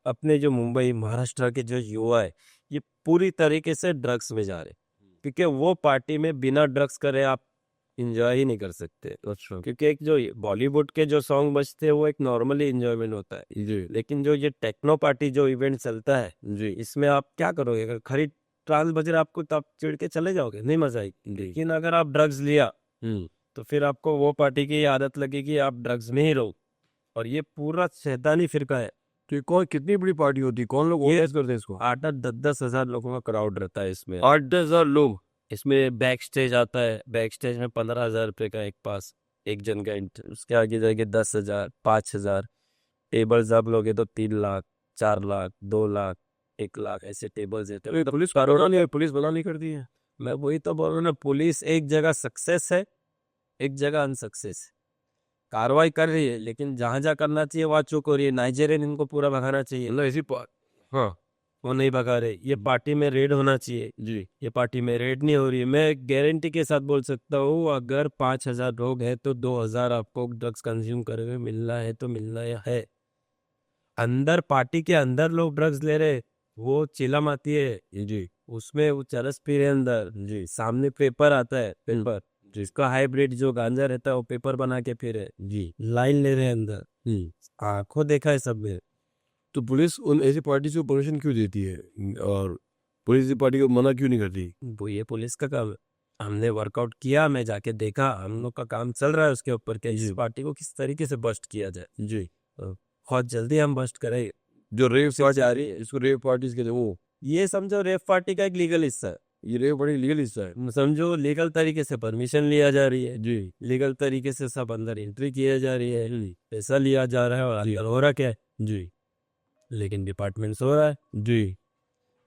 अपने जो मुंबई महाराष्ट्र के जो युवा है ये पूरी तरीके से ड्रग्स में जा रहे हैं, क्योंकि वो पार्टी में बिना ड्रग्स करे आप इंजॉय ही नहीं कर सकते।
अच्छा।
क्योंकि एक जो बॉलीवुड के जो सॉन्ग बजते हैं वो एक नॉर्मली इंजॉयमेंट होता है,
जी।
लेकिन जो ये टेक्नो पार्टी जो इवेंट चलता है
जी।
इसमें आप क्या करोगे? अगर खरीद ट्रांस बज रहा आपको तो आप चिढ़ के चले जाओगे, नहीं मजा आएगी। लेकिन अगर आप ड्रग्स लिया तो फिर आपको वो पार्टी की आदत लगेगी, आप ड्रग्स में ही रहो। और ये पूरा शैतानी फिरका है।
तो ये कौन, कितनी बड़ी पार्टी होती है? कौन लोग ऑर्गेनाइज करते हैं इसको?
8-8 10-10 हजार लोगों का क्राउड रहता है इसमें।
8-10 हजार लोग?
इसमें बैक स्टेज आता है, बैक स्टेज में 15,000 रुपये का एक पास, एक जन का एंट्री। उसके आगे जाके 10,000 5,000। टेबल्स आप लोगे तो 3 लाख 4 लाख 2 लाख 1 लाख ऐसे टेबल्स रहते
तो ये
हैं।
पुलिस पुलिस बना नहीं करती है?
मैं वही तो बोल रहा हूँ ना, पुलिस एक जगह सक्सेस है, एक जगह अनसक्सेस है। कार्रवाई कर रही है लेकिन जहां जहां करना चाहिए वहां चूक हो रही है। नाइजेरियन इनको पूरा भगाना चाहिए,
मतलब ऐसी हाँ।
वो नहीं भगा रहे। ये पार्टी में रेड होना चाहिए,
जी।
ये पार्टी में रेड नहीं हो रही है। मैं गारंटी के साथ बोल सकता हूँ, अगर 5,000 लोग हैं तो 2,000 आपको ड्रग्स कंज्यूम करके मिलना है तो मिलना है। अंदर पार्टी के अंदर लोग ड्रग्स ले रहे, वो चिलम आती है
जी।
उसमें, वो चरस पी रहे अंदर जी, सामने पेपर आता है, पेपर जिसका हाइब्रिड जो गांजा रहता है वो पेपर बना के फिर है
जी।
लाइन ले रहे हैं अंदर, आंखों देखा है सब में।
तो पुलिस उन ऐसी पार्टी को परमिशन क्यों देती है, और पुलिस ऐसी पार्टी को मना क्यों नहीं करती?
वो ये पुलिस का काम है। हमने वर्कआउट किया, मैं जाके देखा, हम लोग का काम चल रहा है उसके ऊपर कि इस पार्टी को किस तरीके से बस्ट किया जाए।
जी।
बहुत जल्दी हम बस्ट करेंगे।
जो रेव पार्टी आ रही है, इसको रेव पार्टीज कहते हैं वो?
ये समझो रेप पार्टी का एक लीगल हिस्सा है।
ये रेप बड़ी लीगल हिस्सा है।
समझो लीगल तरीके से परमिशन लिया जा रही है,
जी
लीगल तरीके से सब अंदर एंट्री किया जा रही है, पैसा लिया जा रहा है और अंदर हो रहा क्या है,
जी
लेकिन डिपार्टमेंट सो रहा है।
जी।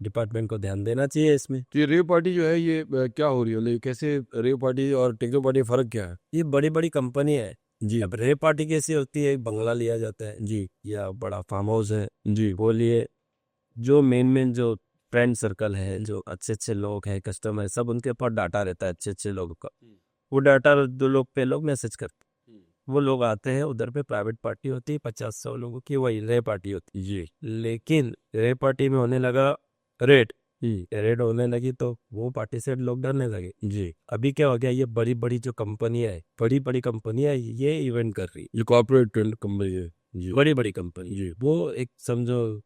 डिपार्टमेंट को ध्यान देना चाहिए इसमें।
तो ये रेप पार्टी जो है ये क्या हो रही है, मतलब कैसे रेप पार्टी और टेक्नो पार्टी का फर्क क्या है?
ये बड़ी बड़ी कंपनी है।
जी
अब रे पार्टी कैसी होती है, एक बंगला लिया जाता है
जी
या बड़ा फार्म हाउस है,
जी
वो लिए जो मेन जो फ्रेंड सर्कल है, जो अच्छे अच्छे लोग हैं, कस्टमर, सब उनके पास डाटा रहता है अच्छे अच्छे लोगों का। वो डाटा दो लोग पे लोग मैसेज करते हैं, वो लोग आते हैं, उधर पे प्राइवेट पार्टी होती है 50-100 लोगों की, वही रे पार्टी होती है।
जी
लेकिन रे पार्टी में होने लगा रेड, रेड होने लगी तो वो पार्टी से लोग डरने लगे।
जी।
अभी क्या हो गया, ये बड़ी बड़ी जो कंपनियां है, बड़ी बड़ी कंपनियां ये इवेंट कर रही,
ये कॉर्पोरेट कंपनी है। जी
बड़ी बड़ी कंपनी,
जी
वो एक समझो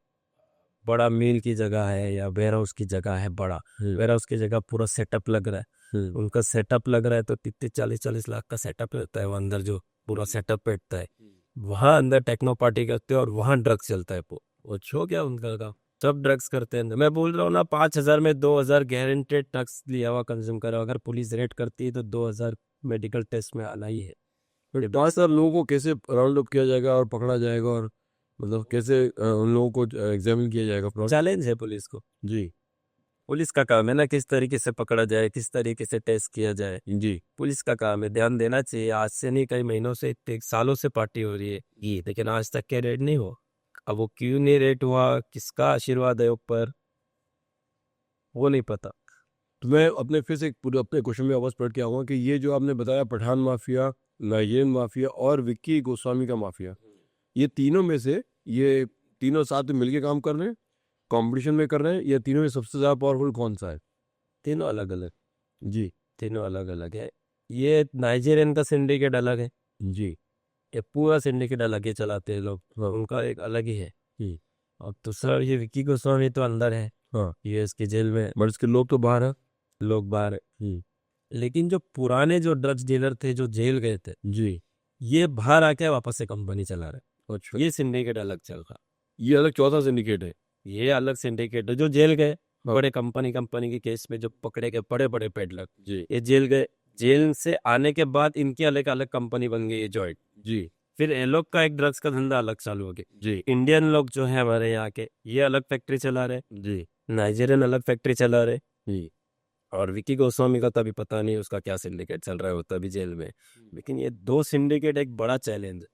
बड़ा मिल की जगह है या वेयर हाउस की जगह है, बड़ा वेयर हाउस की जगह पूरा सेटअप लग रहा है, उनका सेटअप लग रहा है तो 30-40 लाख का सेटअप रहता है, वो अंदर जो पूरा सेटअप बैठता है, वहां अंदर टेक्नो पार्टी करते हैं और वहां ड्रग्स चलता है। वो छो क्या उनका का सब ड्रग्स करते हैं। मैं बोल रहा हूँ ना, 5,000 में 2,000 गारंटेड ड्रग्स लिया हुआ कंज्यूम करो। अगर पुलिस रेड करती है तो 2,000 मेडिकल टेस्ट में आना ही है।
फिर 5 साल लोगों को कैसे राउंड अप किया जाएगा और पकड़ा जाएगा, और मतलब कैसे उन लोगों को एग्जामिन किया जाएगा?
चैलेंज है पुलिस को।
जी
पुलिस का काम है ना, किस तरीके से पकड़ा जाए, किस तरीके से टेस्ट किया जाए,
जी
पुलिस का काम है। ध्यान देना चाहिए। आज से नहीं, कई महीनों से, इतने सालों से पार्टी हो रही है ये, लेकिन आज तक क्या रेड नहीं हुआ। अब वो क्यों नहीं रेड हुआ, किसका आशीर्वाद है ऊपर, वो नहीं पता।
तो मैं अपने फिर से एक पूरे अपने क्वेश्चन में वापस पढ़ के आऊँगा कि ये जो आपने बताया पठान माफिया, नाइजेरियन माफिया और विक्की गोस्वामी का माफिया, ये तीनों में से ये तीनों साथ में मिलके काम कर रहे हैं, कंपटीशन में कर रहे हैं, या तीनों में सबसे ज़्यादा पावरफुल कौन सा है?
तीनों अलग अलग,
जी
तीनों अलग अलग है। ये नाइजीरियन का सिंडिकेट अलग है,
जी
ये पूरा सिंडिकेट अलग ही चलाते हैं लोग,
हाँ
उनका एक अलग ही है।
हम्म,
और दूसरा ये विक्की गोस्वामी तो अंदर है,
हाँ।
यूएस की जेल में,
बट इसके लोग तो बाहर हैं।
लोग बाहर है।
हम्म,
लेकिन जो पुराने जो ड्रग्स डीलर थे जो जेल गए थे,
जी
ये बाहर आके वापस से कंपनी चला रहे।
अच्छा।
ये सिंडिकेट अलग चल रहा,
ये अलग चौथा सिंडिकेट है।
ये अलग सिंडिकेट है। जो जेल गए
हाँ।
बड़े कंपनी के केस में जो पकड़े गए बड़े बड़े पेडलर,
जी
ये जेल गए, जेल से आने के बाद इनकी अलग अलग कंपनी बन गई है, जॉइंट।
जी
फिर ये लोग का एक ड्रग्स का धंधा अलग चालू हो गया।
जी
इंडियन लोग जो है हमारे यहाँ के, ये अलग फैक्ट्री चला रहे,
जी
नाइजीरियन अलग फैक्ट्री चला रहे।
जी
और विकी गोस्वामी का तो अभी पता नहीं उसका क्या सिंडिकेट चल रहा है, होता भी जेल में। लेकिन ये दो सिंडिकेट एक बड़ा चैलेंज है।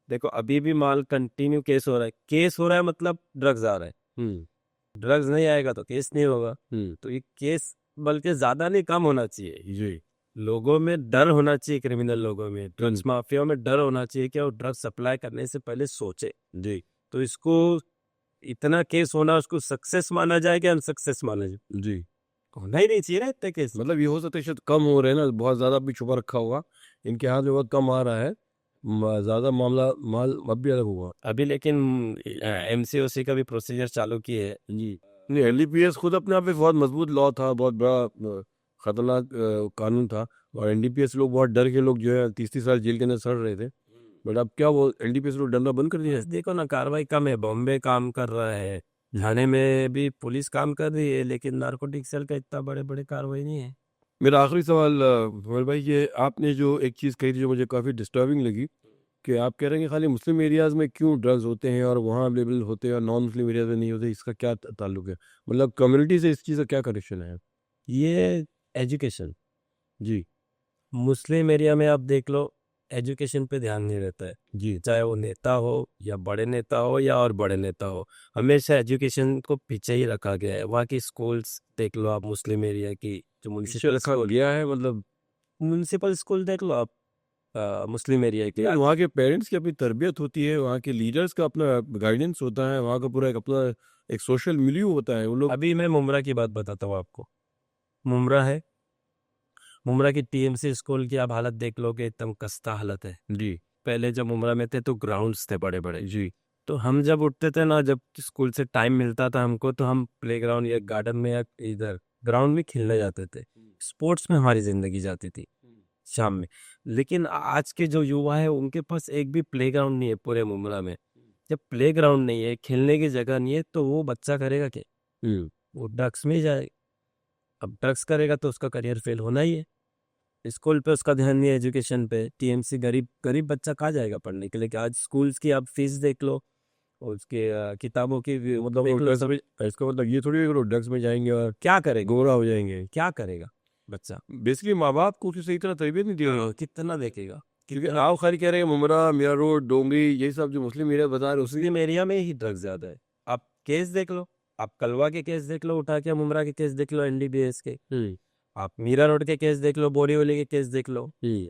देखो अभी भी माल कंटिन्यू केस हो रहा है, केस हो रहा है मतलब ड्रग्स आ रहा है,
हम्म
ड्रग्स नहीं आएगा तो केस नहीं होगा।
हम्म
तो ये केस बल्कि ज्यादा नहीं, कम होना चाहिए।
जी
लोगों में डर होना चाहिए, क्रिमिनल लोगों में, ड्रग्स माफिया में डर होना चाहिए कि वो ड्रग्स सप्लाई करने से पहले सोचे।
जी
तो इसको इतना केस होना, उसको सक्सेस माना जाए कि अनसक्सेस माना जाए?
जी।
होना ही नहीं चाहिए ना इतने केस।
मतलब ये हो सकता है शायद कम हो रहे हैं ना, बहुत ज़्यादा भी छुपा रखा होगा, इनके हाथ में बहुत कम आ रहा है, ज़्यादा मामला माल अब भी अलग हुआ।
अभी लेकिन एमसीओसी का भी प्रोसीजर चालू किए है।
जी नहीं, एनडीपीएस खुद अपने आप में बहुत मजबूत लॉ था, बहुत बड़ा खतरनाक कानून था, और एनडीपीएस लोग बहुत डर के लोग जो है 30-30 साल जेल के अंदर सड़ रहे थे। बट अब क्या वो एनडीपीएस लोग डरना बंद कर दिया है?
देखो ना, कार्रवाई कम है। बॉम्बे काम कर रहा है, थाने में भी पुलिस काम कर रही है, लेकिन नारकोटिक सेल का इतना बड़े बड़े कार्रवाई नहीं है।
मेरा आखिरी सवाल कमल भाई, ये आपने जो एक चीज़ कही थी जो मुझे काफ़ी डिस्टर्बिंग लगी, कि आप कह रहे हैं कि खाली मुस्लिम एरियाज़ में क्यों ड्रग्स होते हैं और वहाँ अवेलेबल होते हैं और नॉन मुस्लिम एरियाज में नहीं होते, इसका क्या ताल्लुक है? मतलब कम्युनिटी से इस चीज़ का क्या कनेक्शन है?
ये एजुकेशन,
जी
मुस्लिम एरिया में आप देख लो, एजुकेशन पे ध्यान नहीं रहता है।
जी
चाहे वो नेता हो या बड़े नेता हो या और बड़े नेता हो, हमेशा एजुकेशन को पीछे ही रखा गया है। वहाँ की स्कूल्स देख लो आप, मुस्लिम एरिया की जो
पीछे
म्यूनसिपल
रखा
स्कूल,
गया है मतलब?
म्यूनसिपल स्कूल देख लो आप, मुस्लिम एरिया की।
लेकिन वहाँ के पेरेंट्स की अपनी तरबियत होती है, वहाँ के लीडर्स का अपना गाइडेंस होता है, वहाँ का पूरा एक अपना एक सोशल मिलियू होता है, वो लोग।
अभी मैं मुमरा की बात बताता हूँ आपको। मुमरा है, मुमरा की टीएमसी स्कूल की आप हालत देख लोगे, एकदम खस्ता हालत है।
जी
पहले जब मुमरा में थे तो ग्राउंड्स थे बड़े बड़े,
जी
तो हम जब उठते थे ना, जब स्कूल से टाइम मिलता था हमको, तो हम प्लेग्राउंड या गार्डन में या इधर ग्राउंड में खेलने जाते थे। स्पोर्ट्स में हमारी जिंदगी जाती थी शाम में। लेकिन आज के जो युवा है, उनके पास एक भी प्लेग्राउंड नहीं है पूरे मुमरा में। जब प्लेग्राउंड नहीं है, खेलने की जगह नहीं है, तो वो बच्चा करेगा क्या?
हम्म,
वो ड्रग्स में ही जाएगा। अब ड्रग्स करेगा तो उसका करियर फेल होना ही है। स्कूल पे उसका ध्यान नहीं है, एजुकेशन पे। टीएमसी गरीब गरीब बच्चा कहाँ जाएगा पढ़ने के लिए? कि आज स्कूल्स की आप फीस देख लो और उसके किताबों की
मतलब
देख
वो
लो
ड्रग्स
सब।
में, इसका मतलब ये थोड़ी है कि वो ड्रग्स में जाएंगे और
क्या करेगा?
गोरा हो जाएंगे।
क्या करेगा बच्चा?
बेसिकली माँ बाप को उसे सही तरह तरबियत नहीं दी रहे।
कितना देखेगा?
क्योंकि
कितना?
आप खाली कह रहे हैं मुमरा, मियाँ रोड, डोंगरी, यही सब जो मुस्लिम एरिया बता रहे हैं, उसी
मुस्लिम एरिया में ही ड्रग्स ज्यादा है। आप केस देख लो, आप कलवा के केस देख लो, उठा के मुमरा के केस देख लो, एनडीपीएस के। आप मीरा रोड के केस देख लो, बोरीवली के केस देख लो,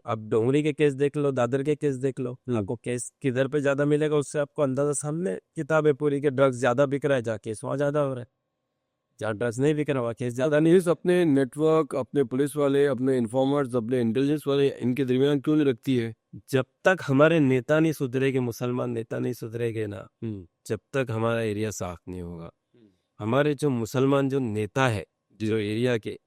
आप डोंगरी के केस देख लो, दादर के केस देख लो। आपको केस किधर पे ज्यादा मिलेगा उससे आपको अंदाजा सामने किताब है पूरी, के ड्रग्स ज्यादा बिक रहा है, जहाँ केस वहाँ ज्यादा हो रहा है। जहाँ ड्रग्स नहीं बिक रहा वहाँ केस ज्यादा नहीं।
न्यूज़ अपने नेटवर्क, अपने पुलिस वाले, अपने इन्फॉर्मर्स, अपने इंटेलिजेंस वाले इनके दरमियान क्यों नहीं रखती है?
जब तक हमारे नेता नहीं सुधरेगे, मुसलमान नेता नहीं सुधरेगे ना, जब तक हमारा एरिया साफ नहीं होगा। हमारे जो मुसलमान जो नेता है जो एरिया के,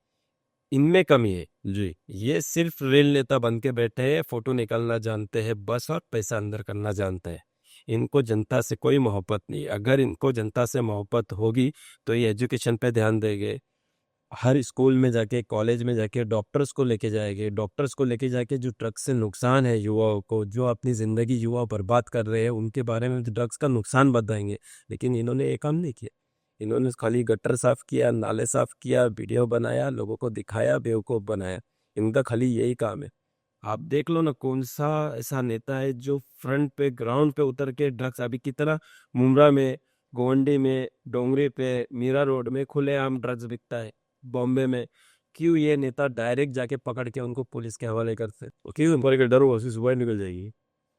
इनमें कमी है
जी।
ये सिर्फ रेल नेता बन के बैठे हैं, फोटो निकालना जानते हैं बस, और पैसा अंदर करना जानते हैं। इनको जनता से कोई मोहब्बत नहीं। अगर इनको जनता से मोहब्बत होगी तो ये एजुकेशन पे ध्यान देंगे, हर स्कूल में जाके, कॉलेज में जाके डॉक्टर्स को लेके जाएंगे, डॉक्टर्स को लेके जाके जो ड्रग्स से नुकसान है युवाओं को, जो अपनी ज़िंदगी युवा बर्बाद कर रहे हैं उनके बारे में ड्रग्स का नुकसान बताएंगे। लेकिन इन्होंने ये काम नहीं किया। इन्होंने खाली गटर साफ किया, नाले साफ किया, वीडियो बनाया, लोगों को दिखाया, बेवकूफ़ बनाया। इनका खाली यही काम है। आप देख लो ना कौन सा ऐसा नेता है जो फ्रंट पे, ग्राउंड पे उतर के ड्रग्स, अभी कितना मुमरा में, गोवंडी में, डोंगरी पे, मीरा रोड में खुलेआम ड्रग्स बिकता है, बॉम्बे में। क्यों ये नेता डायरेक्ट जाके पकड़ के उनको पुलिस के हवाले करते?
क्यों पर डर हुआ सुबह निकल जाएगी?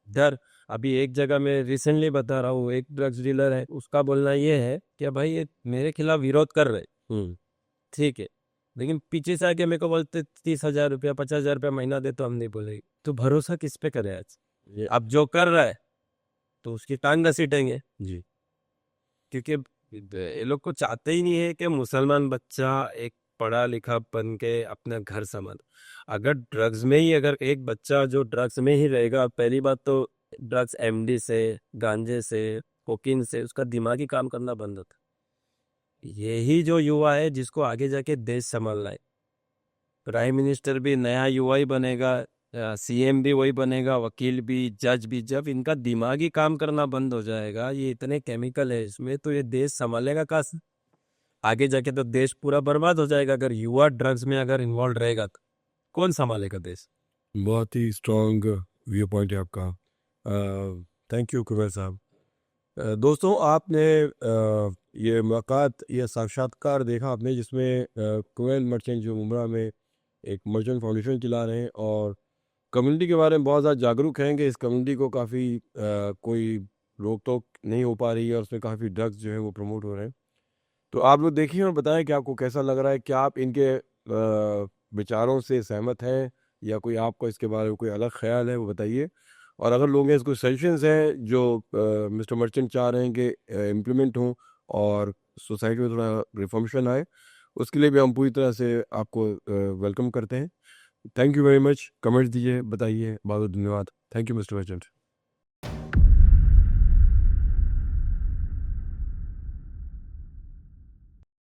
डर। अभी एक जगह में रिसेंटली बता रहा हूँ, एक ड्रग्स डीलर है, उसका बोलना ये है कि भाई ये मेरे खिलाफ विरोध कर रहे, ठीक है, लेकिन पीछे से आके मेरे को बोलते 30,000 रुपया, 50,000 रुपया महीना दे, तो हम नहीं बोलेंगे। तो भरोसा किस पे करे आज? अब जो कर रहा है तो उसकी टांग घसीटेंगे।
जी।
क्योंकि ये लोग को चाहते ही नहीं है कि मुसलमान बच्चा एक पढ़ा लिखा बन के अपना घर संभाल। अगर ड्रग्स में ही, अगर एक बच्चा जो ड्रग्स में ही रहेगा, पहली बात तो ड्रग्स एमडी से, गांजे से, कोकीन से उसका दिमागी काम करना बंद होता। यही जो युवा है जिसको आगे जाके देश संभालना है। प्राइम मिनिस्टर भी नया युवा ही बनेगा, सीएम भी वही बनेगा, वकील भी, जज भी। जब इनका दिमागी काम करना बंद हो जाएगा, ये इतने केमिकल है इसमें, तो ये देश संभालेगा कहाँ से? आगे जाके तो देश पूरा बर्बाद हो जाएगा। अगर युवा ड्रग्स में अगर इन्वॉल्व रहेगा तो कौन संभालेगा देश?
बहुत ही स्ट्रॉन्ग व्यू पॉइंट है आपका। थैंक यू कुबैर साहब। दोस्तों, आपने ये मुलाकात, ये साक्षात्कार देखा आपने, जिसमें कुबैर मर्चेंट जो मुमरा में एक मर्चेंट फाउंडेशन चला रहे हैं और कम्युनिटी के बारे में बहुत ज़्यादा जागरूक हैं कि इस कम्युनिटी को काफ़ी कोई रोक टोक नहीं हो पा रही है और उसमें काफ़ी ड्रग्स जो है वो प्रमोट हो रहे हैं। तो आप लोग देखिए और बताएं कि आपको कैसा लग रहा है, क्या आप इनके विचारों से सहमत हैं या कोई आपको इसके बारे में कोई अलग ख्याल है, वो बताइए। और अगर लोगों के इसको सजेशंस हैं जो मिस्टर मर्चेंट चाह रहे हैं कि इम्प्लीमेंट हों और सोसाइटी में थोड़ा रिफॉर्मेशन आए, उसके लिए भी हम पूरी तरह से आपको वेलकम करते हैं। Thank you very much. Comments दीजिए, बताइए। बहुत बहुत धन्यवाद। Thank you mister merchant.